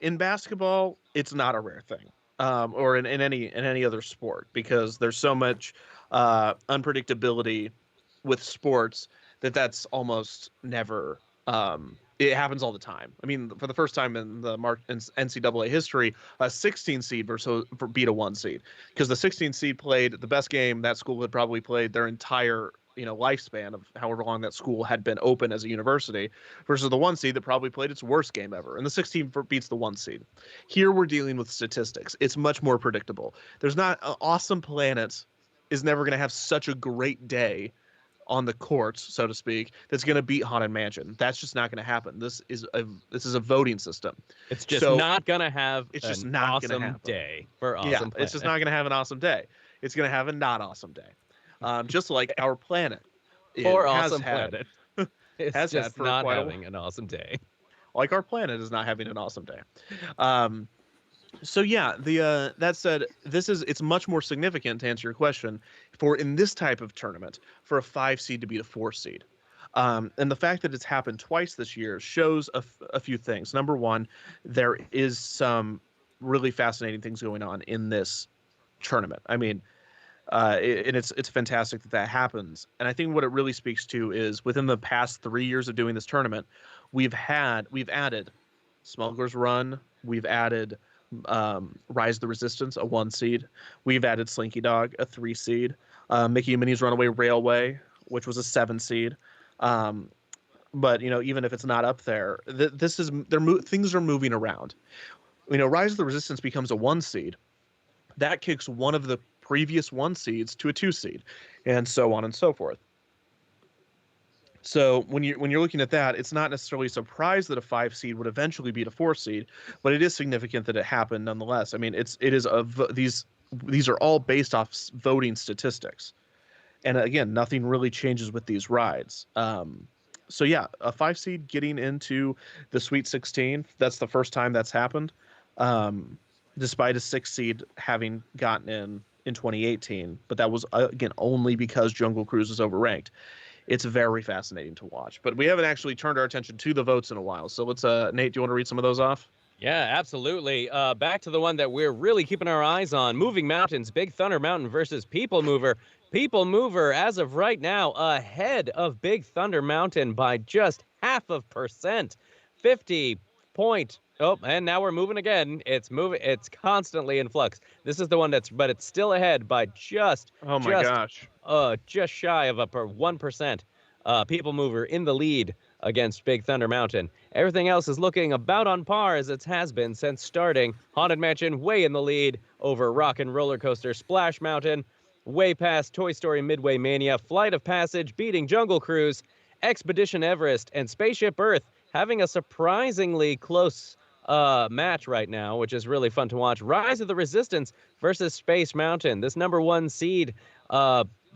In basketball, it's not a rare thing, or in any other sport, because there's so much unpredictability with sports that's almost never. It happens all the time. I mean, for the first time in NCAA history, a 16 seed beat a 1 seed, because the 16 seed played the best game that school had probably played their entire lifespan of however long that school had been open as a university, versus the 1 seed that probably played its worst game ever, and the 16 beats the 1 seed. Here we're dealing with statistics. It's much more predictable. There's not an Awesome Planet is never going to have such a great day on the courts, so to speak, that's going to beat Haunted Mansion. That's just not going to happen. This is a voting system. It's just not going to have an awesome day for Awesome Planet. It's just not going to have an awesome day. It's going to have a not awesome day. Just like our planet. For Awesome Planet. It's just not having an awesome day. Like our planet is not having an awesome day. So yeah, that said, it's much more significant, to answer your question, for in this type of tournament for a 5 seed to beat a 4 seed. And the fact that it's happened twice this year shows a few things. Number one, there is some really fascinating things going on in this tournament. I mean, and it's fantastic that happens. And I think what it really speaks to is within the past 3 years of doing this tournament, we've added Smuggler's Run, we've added Rise of the Resistance, a 1 seed. We've added Slinky Dog, a 3 seed. Mickey and Minnie's Runaway Railway, which was a 7 seed. But even if it's not up there, things are moving around. Rise of the Resistance becomes a 1 seed. That kicks one of the previous 1 seeds to a 2 seed, and so on and so forth. So when you're looking at that, it's not necessarily a surprise that a 5 seed would eventually beat a 4 seed, but it is significant that it happened nonetheless. I mean, these are all based off voting statistics, and again, nothing really changes with these rides. So yeah, a 5 seed getting into the Sweet 16. That's the first time that's happened. Despite a 6 seed having gotten in 2018, but that was again only because Jungle Cruise is overranked. It's very fascinating to watch. But we haven't actually turned our attention to the votes in a while. So let's Nate, do you want to read some of those off? Yeah, absolutely. Back to the one that we're really keeping our eyes on. Moving Mountains, Big Thunder Mountain versus People Mover. People Mover, as of right now, ahead of Big Thunder Mountain by just 0.5%. 50 point. Oh, and now we're moving again. It's moving. It's constantly in flux. This is the one but it's still ahead by just. Oh my gosh. Just shy of 1%. People Mover in the lead against Big Thunder Mountain. Everything else is looking about on par as it has been since starting. Haunted Mansion way in the lead over Rock and Roller Coaster Splash Mountain. Way past Toy Story Midway Mania. Flight of Passage beating Jungle Cruise. Expedition Everest and Spaceship Earth having a surprisingly close match right now, which is really fun to watch. Rise of the Resistance versus Space Mountain. This number 1 seed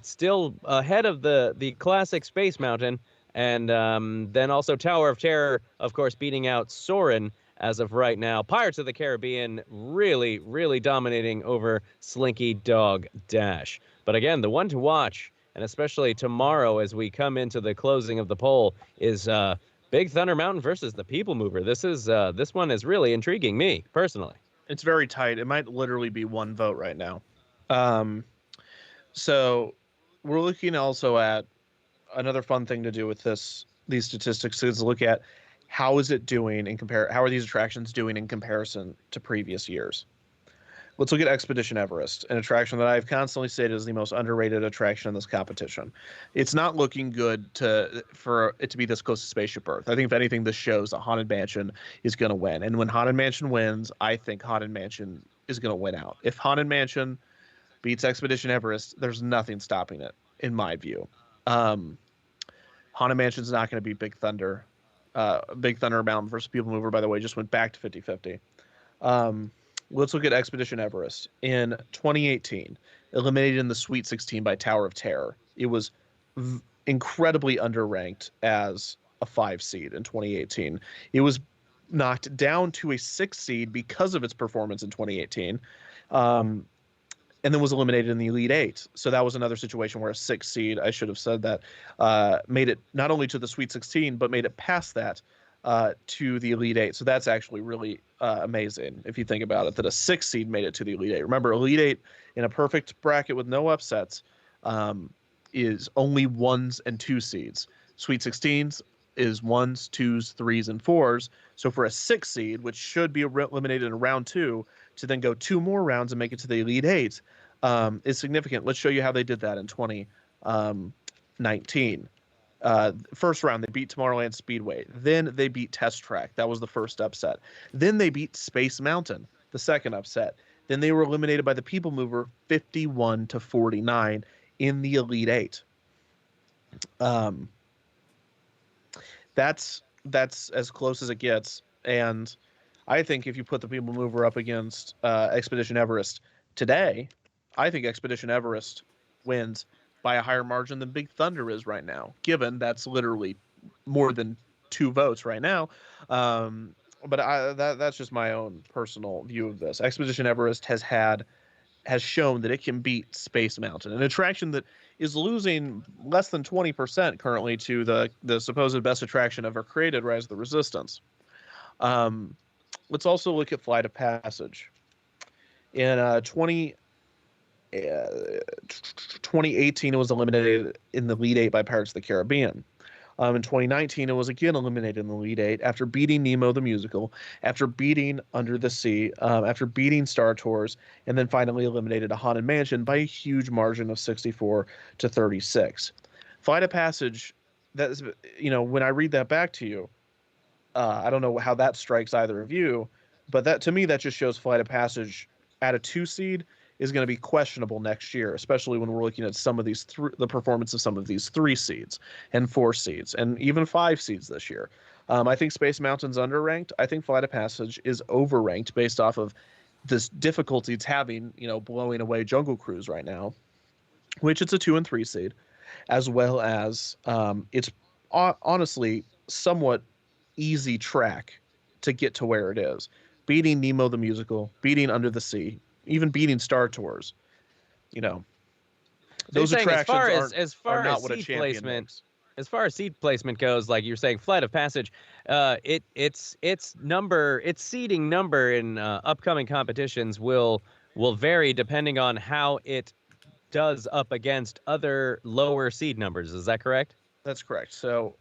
still ahead of the classic Space Mountain. And then also Tower of Terror, of course, beating out Soarin' as of right now. Pirates of the Caribbean really, really dominating over Slinky Dog Dash. But again, the one to watch, and especially tomorrow as we come into the closing of the poll, is Big Thunder Mountain versus the People Mover. This one is really intriguing me, personally. It's very tight. It might literally be one vote right now. So we're looking also at another fun thing to do with these statistics is look at how is it doing how are these attractions doing in comparison to previous years. Let's look at Expedition Everest, an attraction that I've constantly stated is the most underrated attraction in this competition. It's not looking good for it to be this close to Spaceship Earth. I think if anything, this shows that Haunted Mansion is going to win. And when Haunted Mansion wins, I think Haunted Mansion is going to win out. If Haunted Mansion beats Expedition Everest, there's nothing stopping it, in my view. Haunted Mansion's not going to beat Big Thunder. Big Thunder Mountain versus People Mover, by the way, just went back to 50-50. Let's look at Expedition Everest. In 2018, eliminated in the Sweet 16 by Tower of Terror. It was incredibly underranked as a 5 seed in 2018. It was knocked down to a 6 seed because of its performance in 2018. And then was eliminated in the Elite 8. So that was another situation where a 6 seed, I should have said that, made it not only to the Sweet 16, but made it past that to the Elite 8. So that's actually really amazing if you think about it, that a 6 seed made it to the Elite 8. Remember, Elite 8 in a perfect bracket with no upsets is only 1s and 2 seeds. Sweet 16s is 1s, 2s, 3s, and 4s. So for a 6 seed, which should be eliminated in round 2, to then go 2 more rounds and make it to the Elite 8 is significant. Let's show you how they did that in 2019. First round, they beat Tomorrowland Speedway. Then they beat Test Track. That was the first upset. Then they beat Space Mountain, the second upset. Then they were eliminated by the People Mover 51-49 in the Elite 8. That's as close as it gets. And I think if you put the People Mover up against Expedition Everest today, I think Expedition Everest wins by a higher margin than Big Thunder is right now, given that's literally more than 2 votes right now. But that's just my own personal view of this. Expedition Everest has shown that it can beat Space Mountain, an attraction that is losing less than 20% currently to the supposed best attraction ever created, Rise of the Resistance. Let's also look at Flight of Passage. In 2018, it was eliminated in the Elite 8 by Pirates of the Caribbean. In 2019, it was again eliminated in the Elite 8 after beating Nemo the Musical, after beating Under the Sea, after beating Star Tours, and then finally eliminated a Haunted Mansion by a huge margin of 64-36. Flight of Passage, that is, when I read that back to you, I don't know how that strikes either of you, but that to me that just shows Flight of Passage at a 2 seed is going to be questionable next year, especially when we're looking at some of these the performance of some of these 3 seeds and 4 seeds and even 5 seeds this year. I think Space Mountain's underranked. I think Flight of Passage is overranked based off of this difficulty it's having, blowing away Jungle Cruise right now, which it's a 2 and 3 seed, as well as its honestly somewhat easy track to get to where it is. Beating Nemo the Musical, beating Under the Sea, even beating Star Tours. You know, So you're those saying attractions as are far as not what a seed champion placement, makes. as far as seed placement goes, like you're saying, Flight of Passage, its seeding number in upcoming competitions will vary depending on how it does up against other lower seed numbers. Is that correct? That's correct. So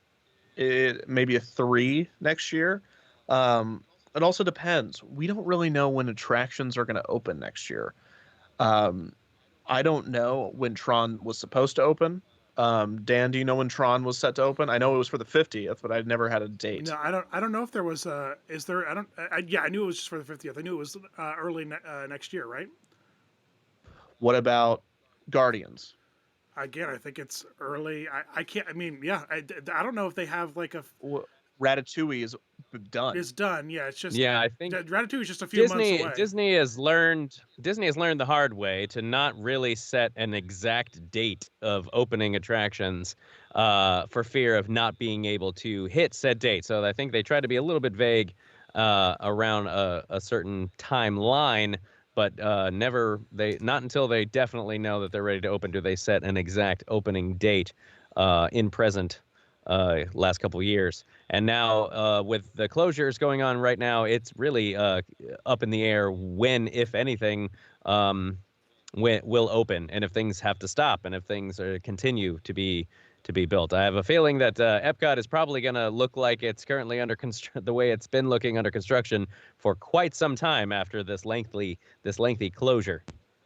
it maybe a 3 next year. It also depends. We don't really know when attractions are going to open next year. Um, I don't know when Tron was supposed to open. Dan, do you know when Tron was set to open? I know it was for the 50th, but I'd never had a date. No, I don't know if there was. Is there? I don't. Yeah, I knew it was just for the 50th. I knew it was early next year, right? What about Guardians? Again, I think it's early. I can't. I mean, yeah. I don't know if they have like a. Ratatouille is done. It's done. Yeah, it's just. Yeah, I think Ratatouille is just a few months away. Disney has learned the hard way to not really set an exact date of opening attractions for fear of not being able to hit said date. So I think they try to be a little bit vague around a certain timeline, but not until they definitely know that they're ready to open do they set an exact opening date in present last couple of years. And now with the closures going on right now, it's really up in the air when, if anything, when will open, and if things have to stop, and if things continue to be built. I have a feeling that Epcot is probably going to look like it's currently under the way it's been looking under construction for quite some time after this lengthy closure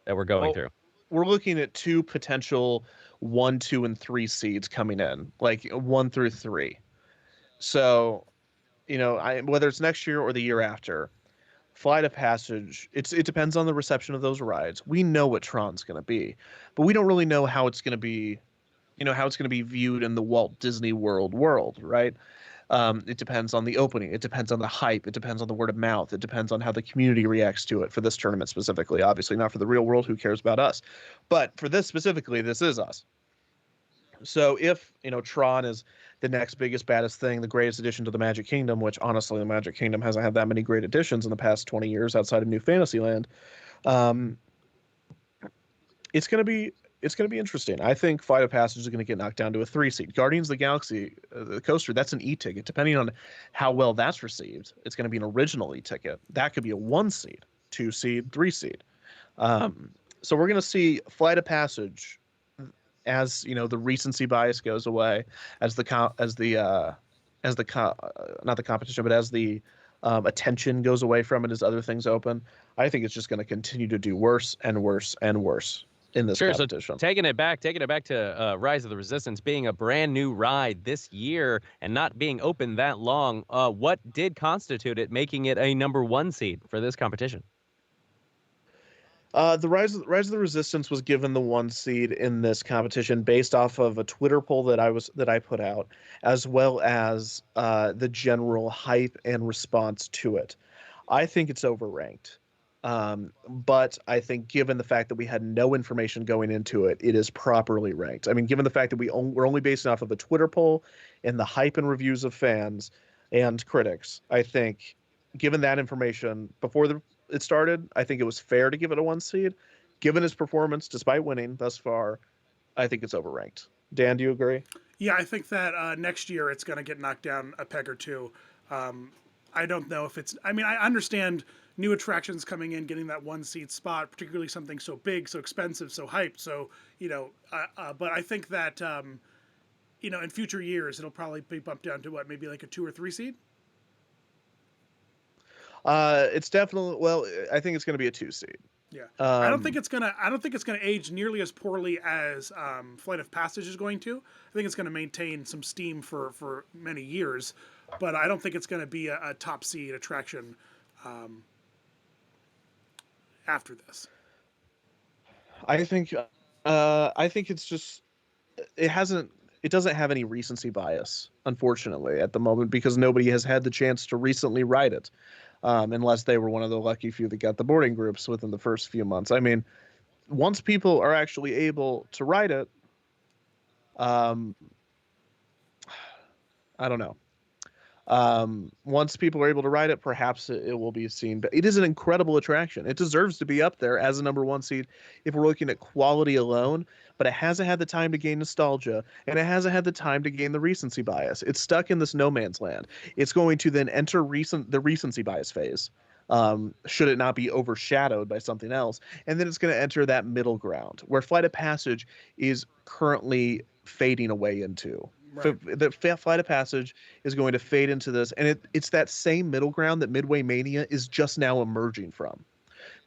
that we're going through. We're looking at 2 potential 1, 2, and 3 seeds coming in, like 1 through 3. So, whether it's next year or the year after, Flight of Passage, it depends on the reception of those rides. We know what Tron's going to be, but we don't really know how it's going to be, how it's going to be viewed in the Walt Disney World, right? It depends on the opening. It depends on the hype. It depends on the word of mouth. It depends on how the community reacts to it for this tournament specifically. Obviously, not for the real world. Who cares about us? But for this specifically, this is us. So if, Tron is the next biggest, baddest thing, the greatest addition to the Magic Kingdom, which honestly, the Magic Kingdom hasn't had that many great additions in the past 20 years outside of New Fantasyland, it's going to be interesting. I think Flight of Passage is going to get knocked down to a 3 seed. Guardians of the Galaxy, the coaster, that's an e-ticket. Depending on how well that's received, it's going to be an original e-ticket. That could be a 1 seed, 2 seed, 3 seed. So we're going to see Flight of Passage as the recency bias goes away, as the attention goes away from it as other things open. I think it's just going to continue to do worse and worse and worse in this competition. So taking it back to Rise of the Resistance being a brand new ride this year and not being open that long, what did constitute it making it a number 1 seed for this competition? The Rise of the Resistance was given the 1 seed in this competition based off of a Twitter poll that I put out, as well as the general hype and response to it. I think it's overranked, but I think given the fact that we had no information going into it, it is properly ranked. I mean, given the fact that we're only basing off of a Twitter poll and the hype and reviews of fans and critics, I think given that information before it started, I think it was fair to give it a 1 seed. Given his performance, despite winning thus far, I think it's overranked. Dan, do you agree? Yeah, I think that next year it's going to get knocked down a peg or 2. I don't know if it's... I mean, I understand new attractions coming in, getting that 1 seed spot, particularly something so big, so expensive, so hyped. So, but I think that, in future years, it'll probably be bumped down to maybe like a 2 or 3 seed? It's definitely, well, I think it's going to be a 2 seed. Yeah, I don't think it's gonna age nearly as poorly as Flight of Passage is going to. I think it's going to maintain some steam for many years, but I don't think it's going to be a top seed attraction after this. I think it's just it doesn't have any recency bias, unfortunately, at the moment, because nobody has had the chance to recently ride it. Unless they were one of the lucky few that got the boarding groups within the first few months. I mean, once people are actually able to ride it, I don't know. Once people are able to ride it, perhaps it will be seen. But it is an incredible attraction. It deserves to be up there as a number one seed if we're looking at quality alone. But it hasn't had the time to gain nostalgia, and it hasn't had the time to gain the recency bias. It's stuck in this no man's land. It's going to then enter the recency bias phase. Should it not be overshadowed by something else, and then it's going to enter that middle ground where Flight of Passage is currently fading away into. Right. The Flight of Passage is going to fade into this, and it's that same middle ground that Midway Mania is just now emerging from.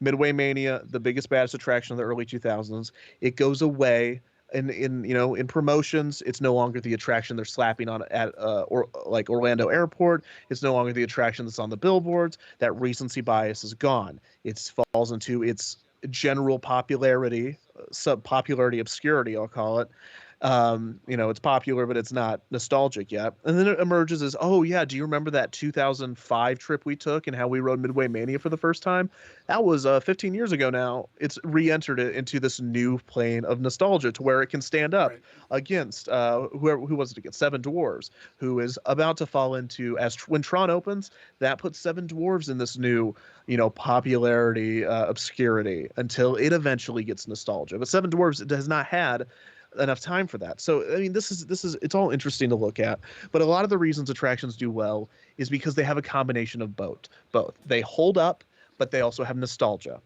Midway Mania, the biggest baddest attraction of the early 2000s, it goes away in promotions. It's no longer the attraction they're slapping on at or like Orlando Airport. It's no longer the attraction that's on the billboards. That recency bias is gone. It falls into its general popularity, subpopularity obscurity, I'll call it. It's popular, but it's not nostalgic yet. And then it emerges as, oh yeah, do you remember that 2005 trip we took and how we rode Midway Mania for the first time? That was 15 years ago now. It's re-entered it into this new plane of nostalgia to where it can stand up against who was it against? Seven Dwarves, who is about to fall into, when Tron opens, that puts Seven Dwarves in this new, popularity, obscurity until it eventually gets nostalgia. But Seven Dwarves has not had enough time for that. So I mean, this is it's all interesting to look at, but a lot of the reasons attractions do well is because they have a combination of both. They hold up, but they also have nostalgia,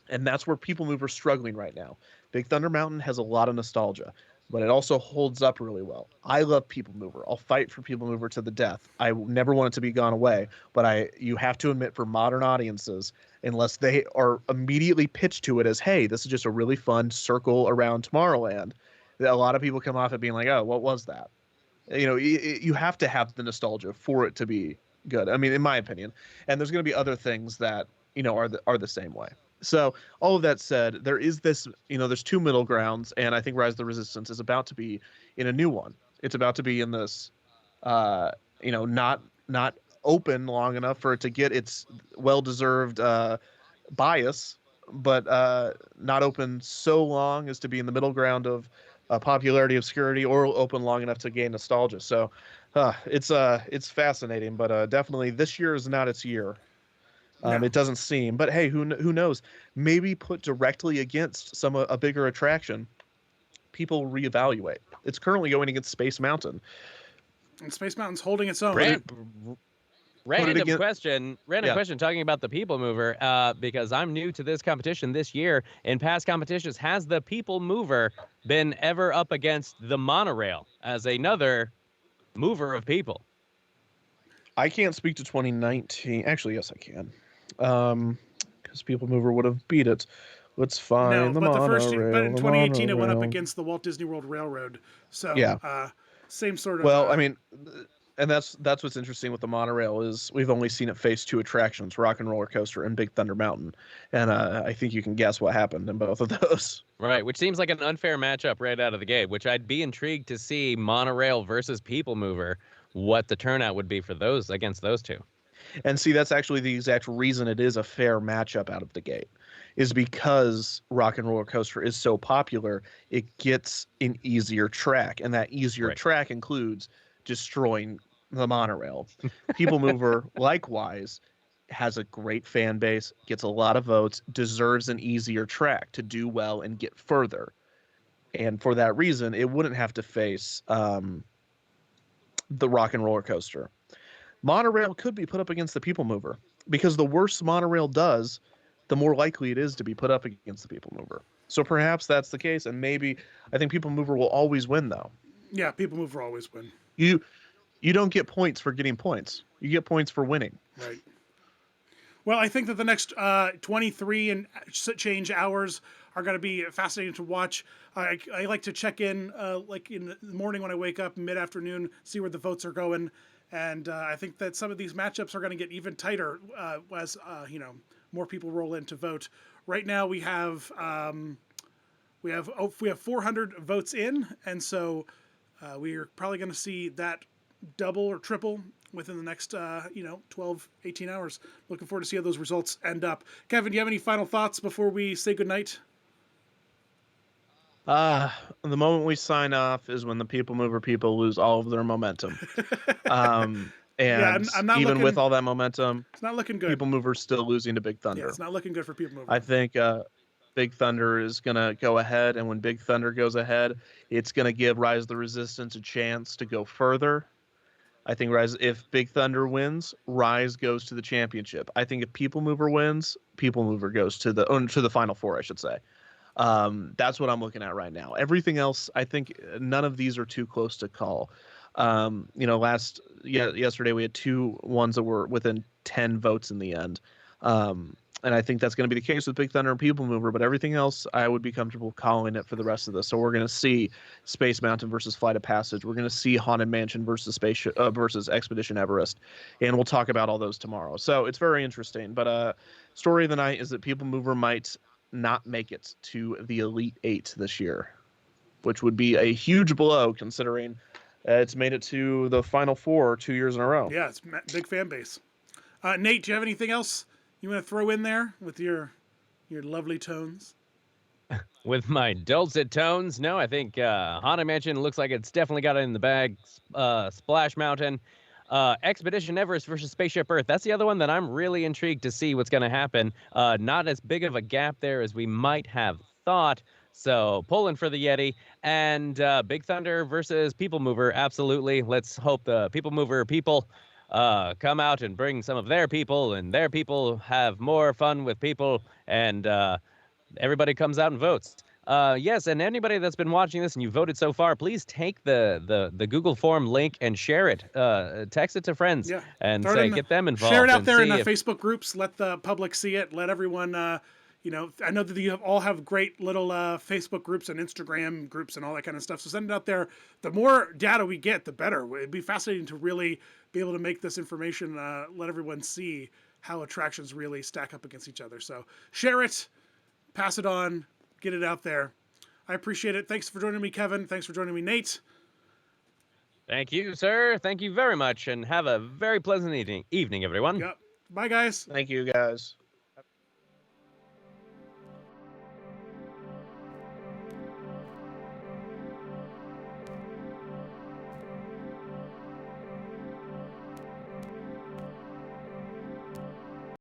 and that's where People Mover is struggling right now. Big Thunder Mountain has a lot of nostalgia, but it also holds up really well. I love People Mover. I'll fight for People Mover to the death. I never want it to be gone away, but you have to admit, for modern audiences, unless they are immediately pitched to it as, hey, this is just a really fun circle around Tomorrowland, a lot of people come off it being like, oh, what was that? You have to have the nostalgia for it to be good. I mean, in my opinion, and there's going to be other things that, are the same way. So all of that said, there is this, there's two middle grounds, and I think Rise of the Resistance is about to be in a new one. It's about to be in this, not open long enough for it to get its well-deserved bias, but not open so long as to be in the middle ground of popularity, obscurity, or open long enough to gain nostalgia. So it's fascinating, but definitely this year is not its year. No. It doesn't seem, but hey, who knows? Maybe put directly against a bigger attraction, people reevaluate. It's currently going against Space Mountain, and Space Mountain's holding its own. Random question talking about the People Mover, because I'm new to this competition this year. In past competitions, has the People Mover been ever up against the monorail as another mover of people? I can't speak to 2019. Actually, yes, I can. Because People Mover would have beat it. Let's find the monorail. But in 2018, it went up against the Walt Disney World Railroad. So yeah, same sort of. Well, I mean, and that's what's interesting with the monorail is we've only seen it face two attractions: Rock and Roller Coaster and Big Thunder Mountain, and I think you can guess what happened in both of those. Right, which seems like an unfair matchup right out of the gate. Which I'd be intrigued to see monorail versus People Mover, what the turnout would be for those against those two. And see, that's actually the exact reason it is a fair matchup out of the gate, is because Rock and Roller Coaster is so popular, it gets an easier track, and that easier track includes destroying the monorail. People Mover, likewise, has a great fan base, gets a lot of votes, deserves an easier track to do well and get further. And for that reason, it wouldn't have to face the Rock and Roller Coaster. Monorail could be put up against the People Mover, because the worse monorail does, the more likely it is to be put up against the People Mover. So perhaps that's the case, and maybe I think People Mover will always win, though. Yeah, People Mover always win. You don't get points for getting points. You get points for winning. Right. Well, I think that the next 23 and change hours are going to be fascinating to watch. I like to check in like in the morning when I wake up, mid-afternoon, see where the votes are going. And I think that some of these matchups are going to get even tighter as more people roll in to vote. Right now we have 400 votes in, and so we are probably going to see that double or triple within the next 12, 18 hours. Looking forward to see how those results end up. Kevin, do you have any final thoughts before we say goodnight? The moment we sign off is when the people mover people lose all of their momentum. And yeah, I'm not even looking, with all that momentum, it's not looking good. People mover's still losing to Big Thunder. Yeah, it's not looking good for People Mover. I think Big Thunder is gonna go ahead, and when Big Thunder goes ahead, it's gonna give Rise of the Resistance a chance to go further. I think if Big Thunder wins, Rise goes to the championship. I think if People Mover wins, People Mover goes to the Final Four, I should say. That's what I'm looking at right now. Everything else, I think none of these are too close to call. Yesterday we had two ones that were within 10 votes in the end. And I think that's going to be the case with Big Thunder and People Mover, but everything else I would be comfortable calling it for the rest of this. So we're going to see Space Mountain versus Flight of Passage. We're going to see Haunted Mansion versus versus Expedition Everest, and we'll talk about all those tomorrow. So it's very interesting. But story of the night is that People Mover might not make it to the Elite Eight this year, which would be a huge blow considering it's made it to the Final Four 2 years in a row. Yeah, it's a big fan base. Nate, do you have anything else you want to throw in there with your lovely tones? With my dulcet tones, no, I think Haunted Mansion looks like it's definitely got it in the bag. Splash Mountain, Expedition Everest versus Spaceship Earth. That's the other one that I'm really intrigued to see what's going to happen. Not as big of a gap there as we might have thought. So pulling for the Yeti. And Big Thunder versus People Mover. Absolutely. Let's hope the People Mover people come out and bring some of their people, and their people have more fun with people, and everybody comes out and votes. Yes, and anybody that's been watching this and you voted so far, please take the Google form link and share it. Text it to friends and say, get them involved. Share it out there in the Facebook groups. Let the public see it. Let everyone, I know that you all have great little Facebook groups and Instagram groups and all that kind of stuff. So send it out there. The more data we get, the better. It'd be fascinating to really be able to make this information, let everyone see how attractions really stack up against each other. So share it, pass it on, get it out there. I appreciate it. Thanks for joining me, Kevin. Thanks for joining me, Nate. Thank you, sir. Thank you very much, and have a very pleasant evening, everyone. Yep. Bye, guys. Thank you, guys.